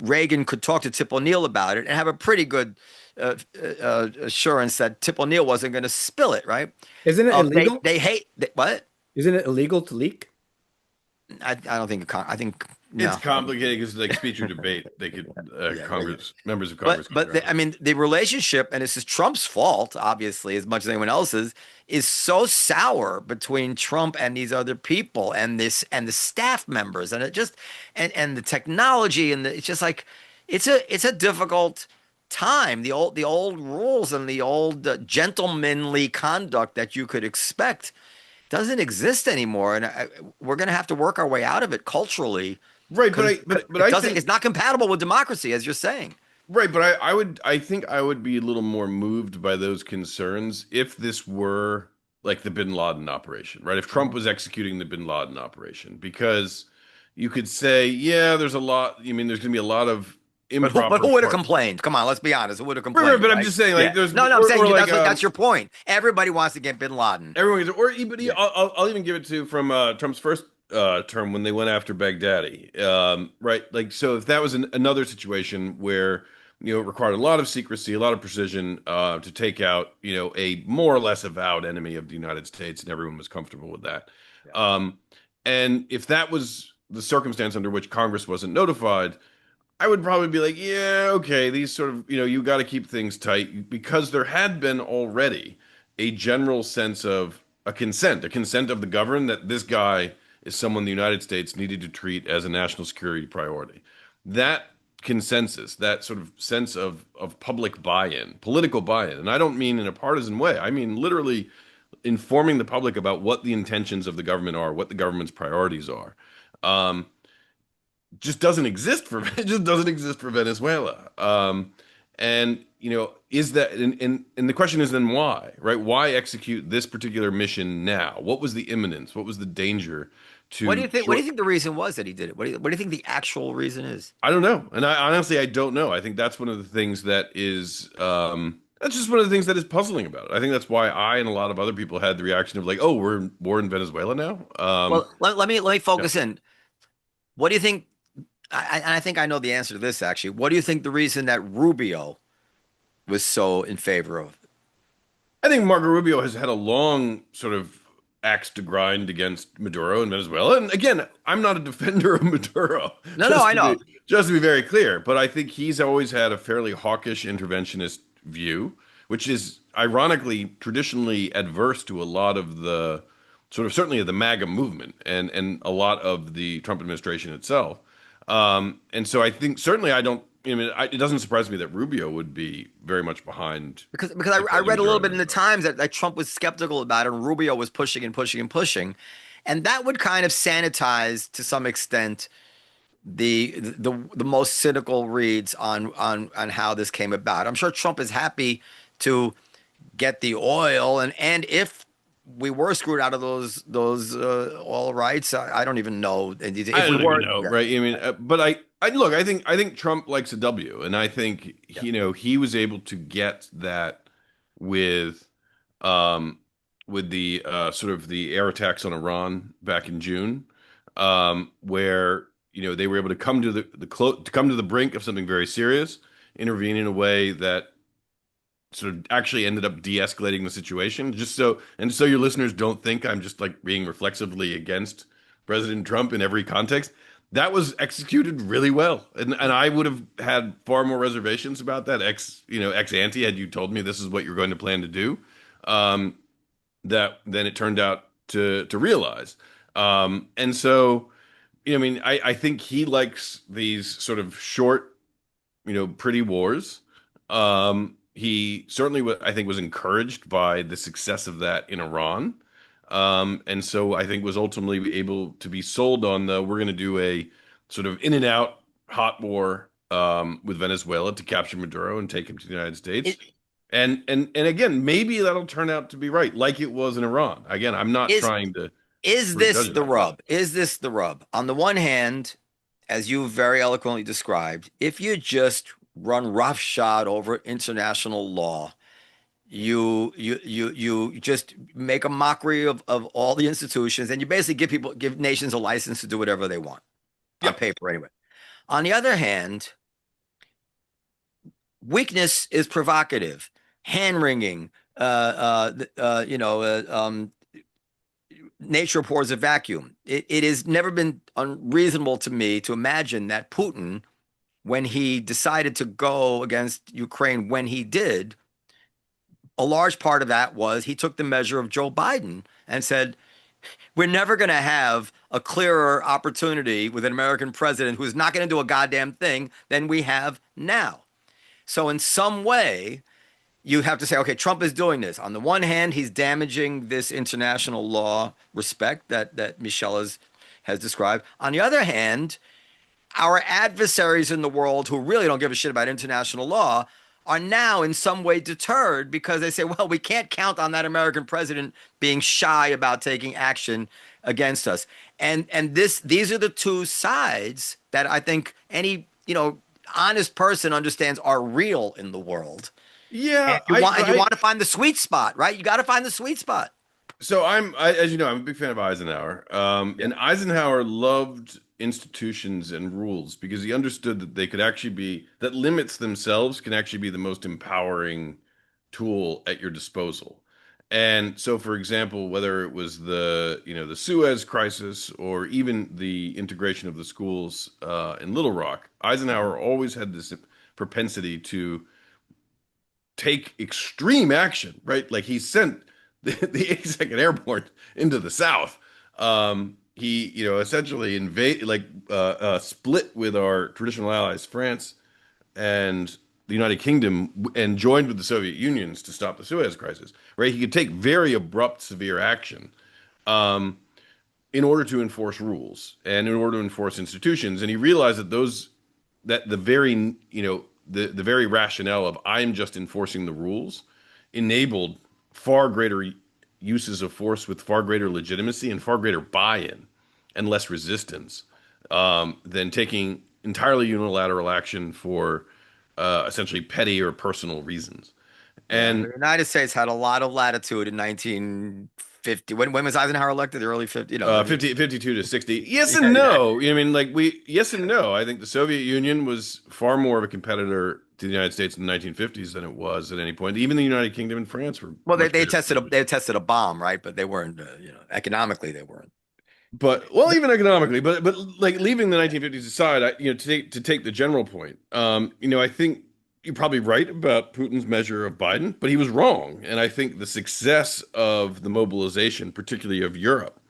Reagan could talk to Tip O'Neill about it and have a pretty good assurance that Tip O'Neill wasn't going to spill it, right? Isn't it illegal? They hate what? Isn't it illegal to leak? I don't think. I think It's no. complicated because like speech or debate, they could members of But Congress. I mean, the relationship, and this is Trump's fault, obviously, as much as anyone else's, is so sour between Trump and these other people, and the staff members, and it just and the technology, and it's just like it's a difficult time. The old rules and the old gentlemanly conduct that you could expect doesn't exist anymore, and we're going to have to work our way out of it culturally. Right, but I think It's not compatible with democracy, as you're saying. right, but I think I would be a little more moved by those concerns if this were like the Bin Laden operation, right? If Trump was executing the Bin Laden operation, because you could say, yeah, there's a lot. I mean, there's going to be a lot of But improper who would have part. complained? Come on, let's be honest. Who would have Right, complained, but I'm right? just saying, like, Yeah. there's No, I'm saying or like that's your point. Everybody wants to get Bin Laden. everyone gets, but Yeah. I'll even give it to from Trump's first term when they went after Baghdadi, right? Like, so if that was another situation where it required a lot of secrecy, a lot of precision to take out a more or less avowed enemy of the United States, and everyone was comfortable with that. Yeah. And if that was the circumstance under which Congress wasn't notified, I would probably be like, yeah, okay, these sort of, you got to keep things tight because there had been already a general sense of a consent of the governed that this guy is someone the United States needed to treat as a national security priority. That consensus, that sort of sense of public buy-in, political buy-in, and I don't mean in a partisan way. I mean literally informing the public about what the intentions of the government are, what the government's priorities are. Um, just doesn't exist for it just doesn't exist for Venezuela. And is that and the question is then why, right? Why execute this particular mission now? What was the imminence? What was the danger What do to you think? What do you think the reason was that he did it? What do you think the actual reason is? I don't know. And I don't know. I think that's one of the things that is that's just one of the things that is puzzling about it. I think that's why I and a lot of other people had the reaction of like, oh, we're in Venezuela now. Well, let me Yeah. focus in. What do you think? I think I know the answer to this actually. What do you think the reason that Rubio was so in favor of? I think Marco Rubio has had a long sort of axe to grind against Maduro in Venezuela. And again, I'm not a defender of Maduro, No, I know. just to be very clear. But I think he's always had a fairly hawkish interventionist view, which is ironically traditionally adverse to a lot of the sort of certainly of the MAGA movement and a lot of the Trump administration itself. And so I think certainly it doesn't surprise me that Rubio would be very much behind Because I defending read a little Maduro in bit in the Venezuela. Times that Trump was skeptical about it, and Rubio was pushing and pushing and pushing, and that would kind of sanitize to some extent the most cynical reads on how this came about. I'm sure Trump is happy to get the oil, and if we were screwed out of those oil rights, I don't even know. And I if we don't even were, know, yeah, right? I mean, but I look. I think Trump likes a W, and I think yeah. he was able to get that with, um, with the sort of the air attacks on Iran back in June, where they were able to come to to come to the brink of something very serious, intervene in a way that sort of actually ended up de-escalating the situation. So your listeners don't think I'm just like being reflexively against President Trump in every context. That was executed really well, and I would have had far more reservations about that ex ante had you told me this is what you're going to plan to do. Um, that then it turned out to realize. And so I mean, I think he likes these sort of short, pretty wars. He certainly, I think, was encouraged by the success of that in Iran. And so I think was ultimately able to be sold on we're going to do a sort of in and out hot war with Venezuela to capture Maduro and take him to the United States. It, And again, maybe that'll turn out to be right, like it was in Iran. Again, I'm not is trying to is this prejudge the that, but rub? Is this the rub? On the one hand, as you very eloquently described, if you just run roughshod over international law, you just make a mockery of all the institutions, and you basically give nations a license to do whatever they want on yeah, paper anyway. On the other hand, weakness is provocative, hand wringing, nature abhors a vacuum. It has never been unreasonable to me to imagine that Putin, when he decided to go against Ukraine when he did, a large part of that was he took the measure of Joe Biden and said, we're never going to have a clearer opportunity with an American president who's not going to do a goddamn thing than we have now. So in some way, you have to say, okay, Trump is doing this. On the one hand, he's damaging this international law respect that Michel has described. On the other hand, our adversaries in the world who really don't give a shit about international law are now in some way deterred because they say, well, we can't count on that American president being shy about taking action against us. And these are the two sides that I think any, honest person understands are real in the world. Yeah, And you want to find the sweet spot, right? You got to find the sweet spot. so as you know, I'm a big fan of Eisenhower. Yeah. And Eisenhower loved institutions and rules because he understood that they could actually be that limits themselves can actually be the most empowering tool at your disposal. And so, for example, whether it was the Suez crisis or even the integration of the schools in Little Rock, Eisenhower always had this propensity to take extreme action, right? Like he sent the 82nd Airborne into the South. He, essentially split with our traditional allies, France and the United Kingdom, and joined with the Soviet Unions to stop the Suez Crisis, right? He could take very abrupt, severe action um, in order to enforce rules and in order to enforce institutions. And he realized that the very rationale of I'm just enforcing the rules enabled far greater uses of force with far greater legitimacy and far greater buy-in and less resistance than taking entirely unilateral action for essentially petty or personal reasons. Yeah. The And United States had a lot of latitude in 1950. When was Eisenhower elected? The early 50, 52 to 60. Yes yeah, and yeah. no. I mean, yes and no. I think the Soviet Union was far more of a competitor to the United States in the 1950s than it was at any point. Even the United Kingdom and France were Well, much greater they competitors. tested a bomb, right? But they weren't, economically they weren't. But well, even economically, but like leaving the 1950s aside, to take the general point, I think you're probably right about Putin's measure of Biden, but he was wrong. And I think the success of the mobilization, particularly of Europe,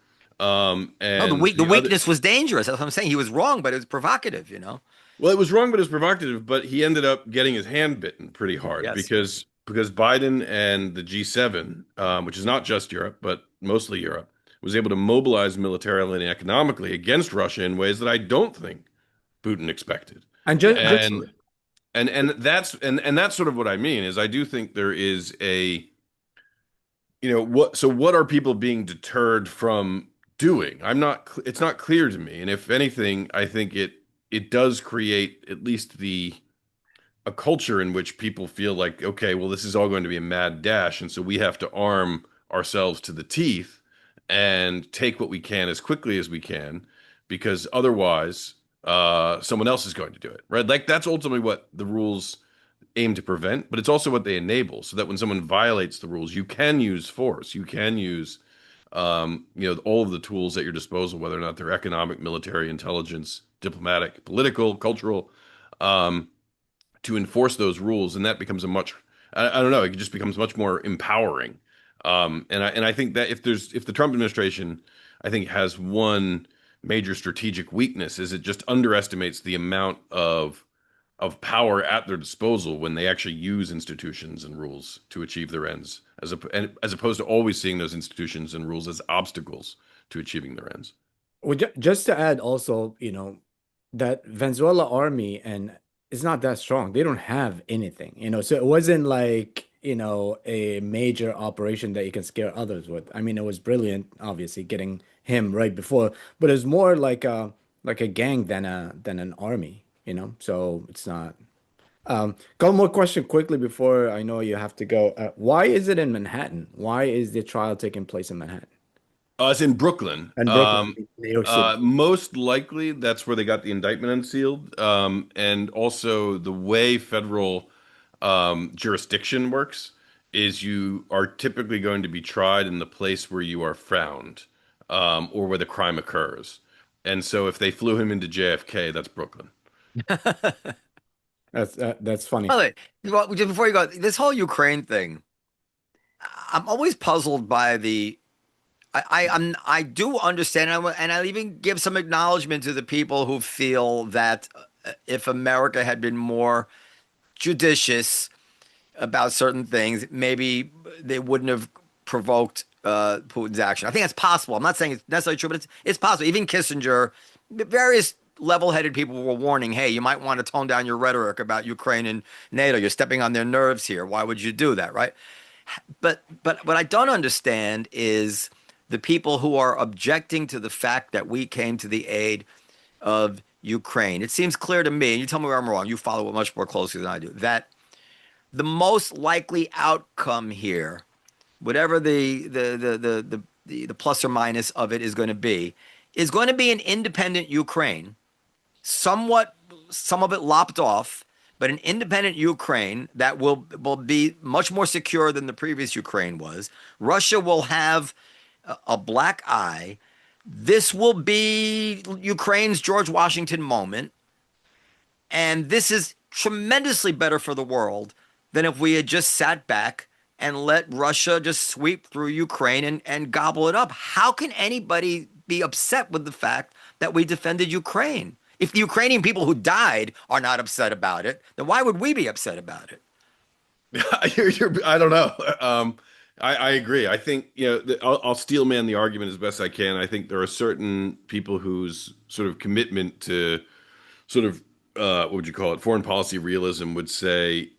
No, and the the other, weakness was dangerous. That's what I'm saying. He was wrong, but it was provocative. well, it was wrong, but it was provocative. But he ended up getting his hand bitten pretty hard Yes. because Biden and the G7, which is not just Europe, but mostly Europe, was able to mobilize militarily and economically against Russia in ways that I don't think Putin expected. And Yeah, just And absolutely. that's sort of what I mean is I do think there is what are people being deterred from doing? It's not clear to me. And if anything, I think it does create at least the a culture in which people feel like, okay, well, this is all going to be a mad dash, and so we have to arm ourselves to the teeth and take what we can as quickly as we can, because otherwise, someone else is going to do it, right? Like that's ultimately what the rules aim to prevent, but it's also what they enable, so that when someone violates the rules, you can use force, you can use, all of the tools at your disposal, whether or not they're economic, military, intelligence, diplomatic, political, cultural. Um, to enforce those rules, and that becomes I don't know, it just becomes much more empowering. And I think that if the Trump administration, I think, has one major strategic weakness is it just underestimates the amount of power at their disposal when they actually use institutions and rules to achieve their ends, as opposed to always seeing those institutions and rules as obstacles to achieving their ends. well, just to add also, that Venezuela army and it's not that strong. They don't have anything, so it wasn't like, a major operation that you can scare others with. I mean, it was brilliant, obviously, getting him right before, but it's more like a gang than an army, so it's not. Couple more question quickly before I know you have to go. Why is it in Manhattan? Why is the trial taking place in Manhattan It's in Brooklyn. and Brooklyn, New York City? Most likely that's where they got the indictment unsealed. And also the way federal jurisdiction works is you are typically going to be tried in the place where you are found, or where the crime occurs. And so if they flew him into JFK, that's Brooklyn. That's funny. By the way, well, just before you go, this whole Ukraine thing, I'm always puzzled by the. I do understand, and I'll even give some acknowledgement to the people who feel that if America had been more judicious about certain things, maybe they wouldn't have provoked Putin's action. I think that's possible. I'm not saying it's necessarily true, but it's possible. Even Kissinger, various level-headed people were warning, hey, you might want to tone down your rhetoric about Ukraine and NATO. You're stepping on their nerves here. Why would you do that, right? But what I don't understand is the people who are objecting to the fact that we came to the aid of Ukraine, it seems clear to me, and you tell me where I'm wrong, you follow it much more closely than I do, that the most likely outcome here, whatever the plus or minus of it is going to be an independent Ukraine, somewhat some of it lopped off, but an independent Ukraine that will be much more secure than the previous Ukraine was. Russia will have a black eye. This will be Ukraine's George Washington moment. And this is tremendously better for the world than if we had just sat back and let Russia just sweep through Ukraine and gobble it up. How can anybody be upset with the fact that we defended Ukraine? If the Ukrainian people who died are not upset about it, then why would we be upset about it? I don't know. I agree. I think, I'll steelman the argument as best I can. I think there are certain people whose sort of commitment to sort of, what would you call it, foreign policy realism would say,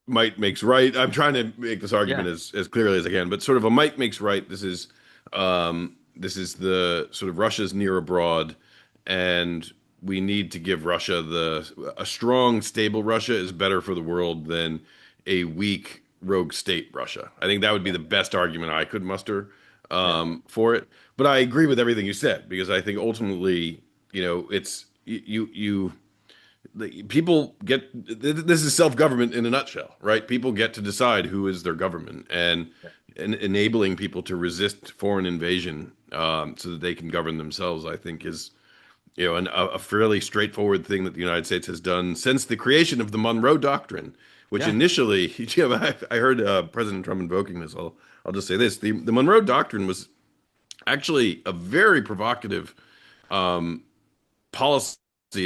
might makes right. I'm trying to make this argument Yeah. as clearly as I can, but sort of a might makes right. This is the sort of Russia's near abroad, and we need to give Russia a strong, stable Russia is better for the world than a weak rogue state Russia. I think that would be the best argument I could muster for it. But I agree with everything you said, because I think ultimately, it's people get this is self-government in a nutshell, right? People get to decide who is their government, and enabling people to resist foreign invasion so that they can govern themselves, I think is a fairly straightforward thing that the United States has done since the creation of the Monroe Doctrine, which Yeah. initially, I heard President Trump invoking this. I'll just say this: the Monroe Doctrine was actually a very provocative policy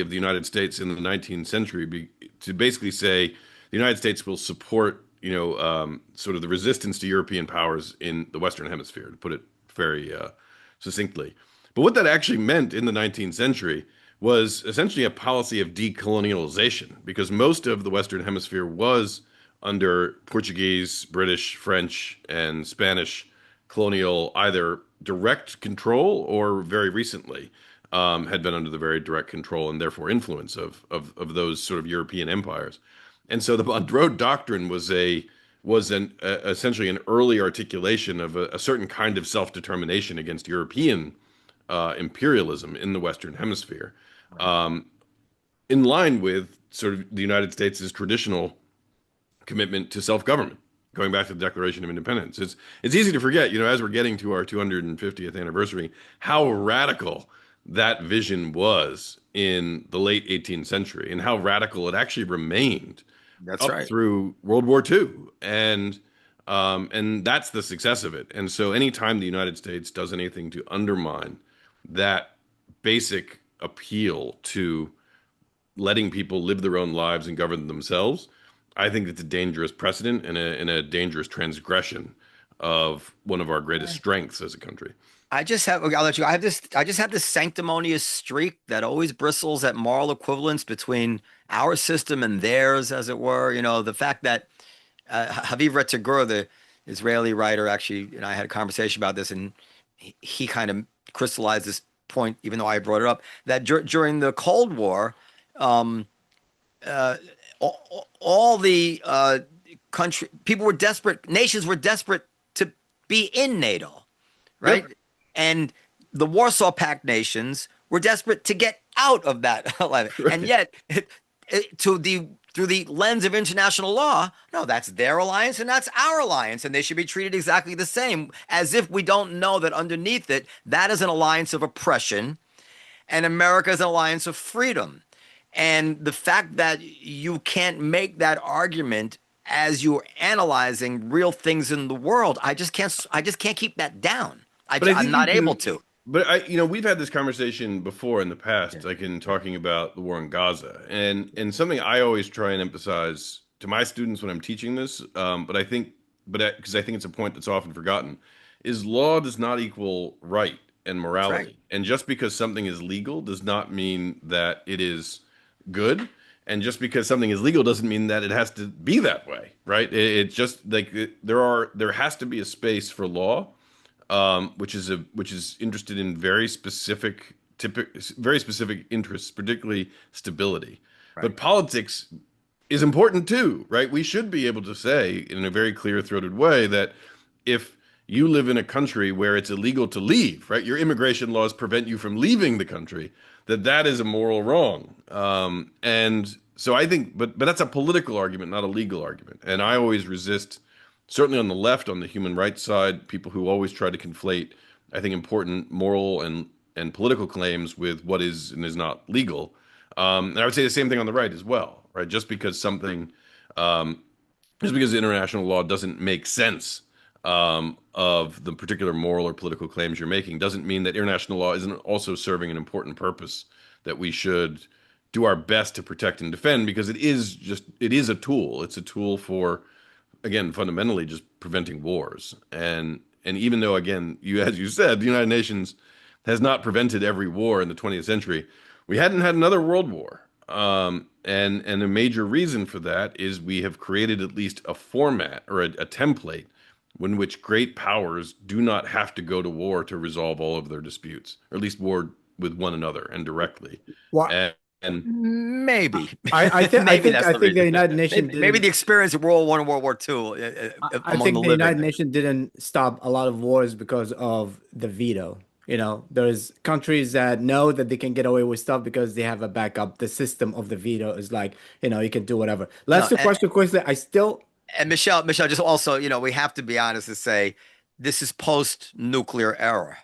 of the United States in the 19th century, to basically say the United States will support, sort of the resistance to European powers in the Western Hemisphere, to put it very succinctly. But what that actually meant in the 19th century was essentially a policy of decolonialization, because most of the Western Hemisphere was under Portuguese, British, French, and Spanish colonial either direct control, or very recently had been under the very direct control and therefore influence of those sort of European empires. And so the Monroe Doctrine was essentially an early articulation of a certain kind of self-determination against European imperialism in the Western Hemisphere, in line with sort of the United States' traditional commitment to self-government, going back to the Declaration of Independence. It's easy to forget, as we're getting to our 250th anniversary, how radical that vision was in the late 18th century, and how radical it actually remained That's up right. through World War II. And that's the success of it. And so anytime the United States does anything to undermine that basic appeal to letting people live their own lives and govern themselves, I think it's a dangerous precedent and a dangerous transgression of one of our greatest strengths as a country. I'll let you. I just have this sanctimonious streak that always bristles at moral equivalence between our system and theirs, as it were. The fact that Haviv Retzegur, the Israeli writer, actually, and I had a conversation about this, and he kind of crystallized this point, even though I brought it up, that during the Cold War, um, uh, all the people were desperate, nations were desperate to be in NATO, right? Yep. And the Warsaw Pact nations were desperate to get out of that alliance. And Right. yet, through the lens of international law, no, that's their alliance and that's our alliance, and they should be treated exactly the same, as if we don't know that underneath it, that is an alliance of oppression, and America is an alliance of freedom. And the fact that you can't make that argument as you're analyzing real things in the world, I just can't keep that down. But I I'm think you not able can. to. But we've had this conversation before in the past, like in talking about the war in Gaza, and something I always try and emphasize to my students when I'm teaching this, because I think it's a point that's often forgotten, is law does not equal right and That's right. morality, and just because something is legal does not mean that it is good, and just because something is legal doesn't mean that it has to be that way, right? It's just like there has to be a space for law, which is interested in very specific very specific interests, particularly stability. Right. But politics is important too, right? We should be able to say in a very clear-throated way that if you live in a country where it's illegal to leave, right? Your immigration laws prevent you from leaving the country, that is a moral wrong. And so I think, but that's a political argument, not a legal argument. And I always resist, certainly on the left, on the human rights side, people who always try to conflate, I think, important moral and political claims with what is and is not legal. And I would say the same thing on the right as well, right? Um, just because international law doesn't make sense of the particular moral or political claims you're making, doesn't mean that international law isn't also serving an important purpose that we should do our best to protect and defend, because it is a tool. It's a tool for, again, fundamentally just preventing wars. And even though, again, as you said, the United Nations has not prevented every war in the 20th century, we hadn't had another world war. And a major reason for that is we have created at least a format or a template in which great powers do not have to go to war to resolve all of their disputes, or at least war with one another and directly. Well, And Maybe. I That's the think the reason. United Nations Maybe the experience of World War I and World War II I among the think the living. United Nations didn't stop a lot of wars because of the veto. You know, there's countries that know that they can get away with stuff because they have a backup. The system of the veto is like, you can do whatever. No, Last two questions quickly. and Michelle, just also, we have to be honest and say this is post-nuclear era.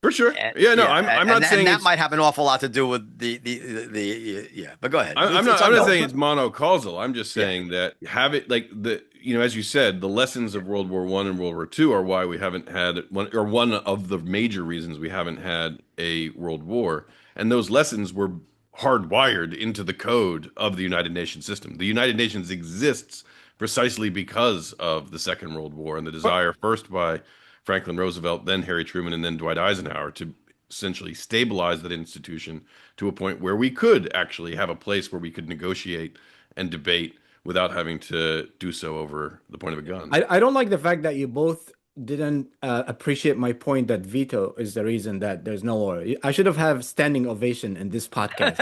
for sure, And, yeah, no, yeah, I'm not saying and that it's. might have an awful lot to do with yeah. But go ahead. I'm It's not unknown. saying it's monocausal. I'm just Yeah. saying that have it like as you said, the lessons of World War I and World War II are why we haven't had one of the major reasons we haven't had a world war. And those lessons were hardwired into the code of the United Nations system. The United Nations exists precisely because of the Second World War and the desire first by Franklin Roosevelt, then Harry Truman, and then Dwight Eisenhower to essentially stabilize that institution to a point where we could actually have a place where we could negotiate and debate without having to do so over the point of a gun. I don't like the fact that you both didn't appreciate my point that veto is the reason that there's no war. I should have had standing ovation in this podcast.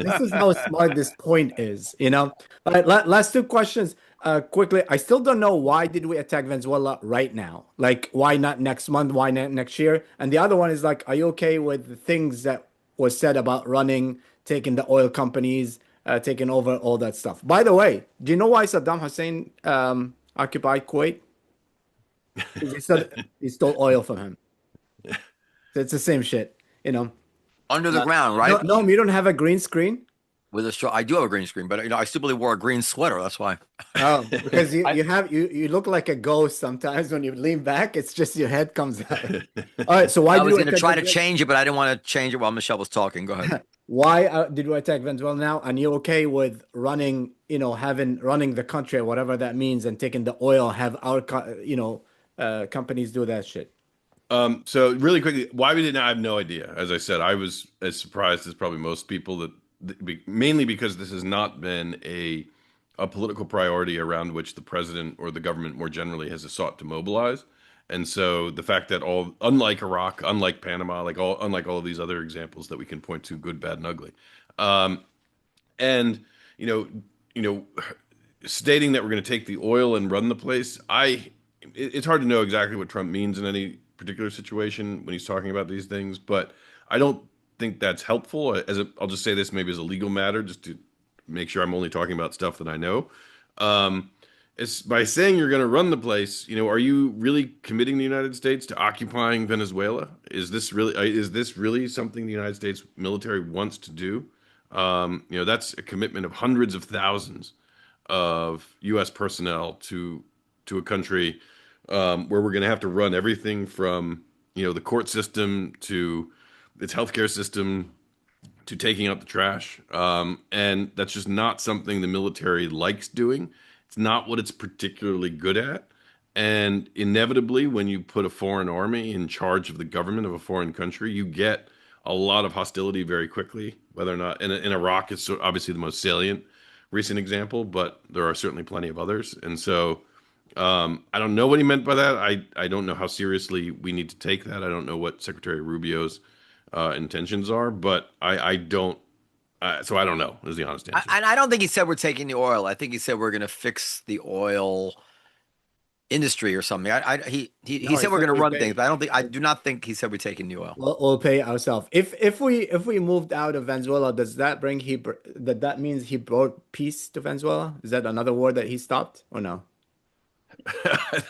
This is how smart this point is, All right, last two questions. Quickly, I still don't know why did we attack Venezuela right now? Like, why not next month? Why not next year? And the other one is like, are you okay with the things that was said about taking the oil companies, taking over all that stuff? By the way, do you know why Saddam Hussein occupied Kuwait? He stole oil from him. So it's the same shit, Under the ground, right? No, you don't have a green screen. With a straw. I do have a green screen, but I stupidly wore a green sweater. That's why. Oh, because you look like a ghost sometimes when you lean back. It's just your head comes out. All right, so why I did was you going to attack try to Venezuela? change it, but I didn't want to change it while Michelle was talking. Go ahead. Why did you attack Venezuela now? And you're okay with running, running the country or whatever that means, and taking the oil, have our, companies do that shit. So really quickly, why we didn't, I have no idea. As I said, I was as surprised as probably most people mainly because this has not been a political priority around which the president or the government more generally has sought to mobilize. And so the fact that unlike Iraq, unlike Panama, unlike all of these other examples that we can point to, good, bad, and ugly, and stating that we're going to take the oil and run the place, it's hard to know exactly what Trump means in any particular situation when he's talking about these things, but I don't think that's helpful. I'll just say this maybe as a legal matter, just to make sure I'm only talking about stuff that I know. It's by saying you're going to run the place. Are you really committing the United States to occupying Venezuela? Is this really something the United States military wants to do? That's a commitment of hundreds of thousands of U.S. personnel to a country where we're going to have to run everything from the court system to its healthcare system to taking out the trash. And that's just not something the military likes doing. It's not what it's particularly good at. And inevitably, when you put a foreign army in charge of the government of a foreign country, you get a lot of hostility very quickly, whether or not in Iraq, it's obviously the most salient recent example, but there are certainly plenty of others. And so I don't know what he meant by that. I don't know how seriously we need to take that. I don't know what Secretary Rubio's intentions are, but I don't. So I don't know. Is the honest answer. And I don't think he said we're taking the oil. I think he said we're going to fix the oil industry or something. He No, he said we're said going to we run things, pay. but I do not think he said we're taking the oil. We'll pay ourselves. If we moved out of Venezuela, does that bring that means he brought peace to Venezuela? Is that another war that he stopped or no?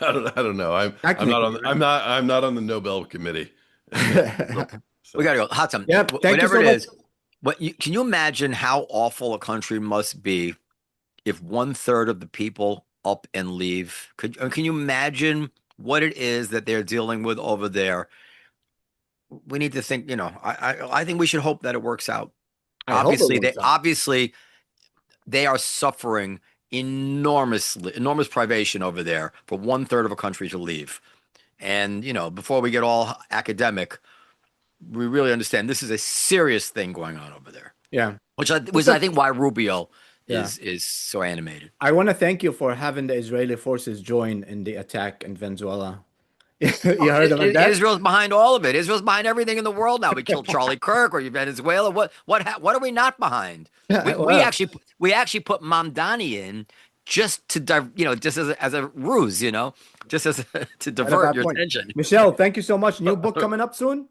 I don't know. I'm not Technically, on. I'm not on the Nobel committee. right? We So got to go. Hatem, Yep. Thank you whatever so it much. is, can you imagine how awful a country must be if 1/3 of the people up and leave? Can you imagine what it is that they're dealing with over there? We need to think, I think we should hope that it works out. I hope it works out. Obviously they are suffering enormous privation over there for 1/3 of a country to leave. And, before we get all academic, we really understand this is a serious thing going on over there, Yeah. which I think why Rubio Yeah. is so animated. I want to thank you for having the Israeli forces join in the attack in Venezuela. You heard about that? Israel's behind all of it. Israel's behind everything in the world now. We killed Charlie Kirk or Venezuela. What are we not behind? Well, We actually put Mamdani in just to just as a ruse, just as to right at divert that your point. attention. Michelle, thank you so much. New book coming up soon?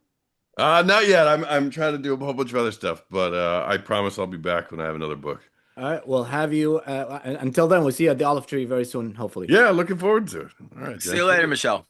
not yet. I'm trying to do a whole bunch of other stuff, but I promise I'll be back when I have another book. All right, we'll have you. Until then, we'll see you at the Olive Tree very soon, hopefully. Yeah, looking forward to it. All right, See Jack. you later, Michelle.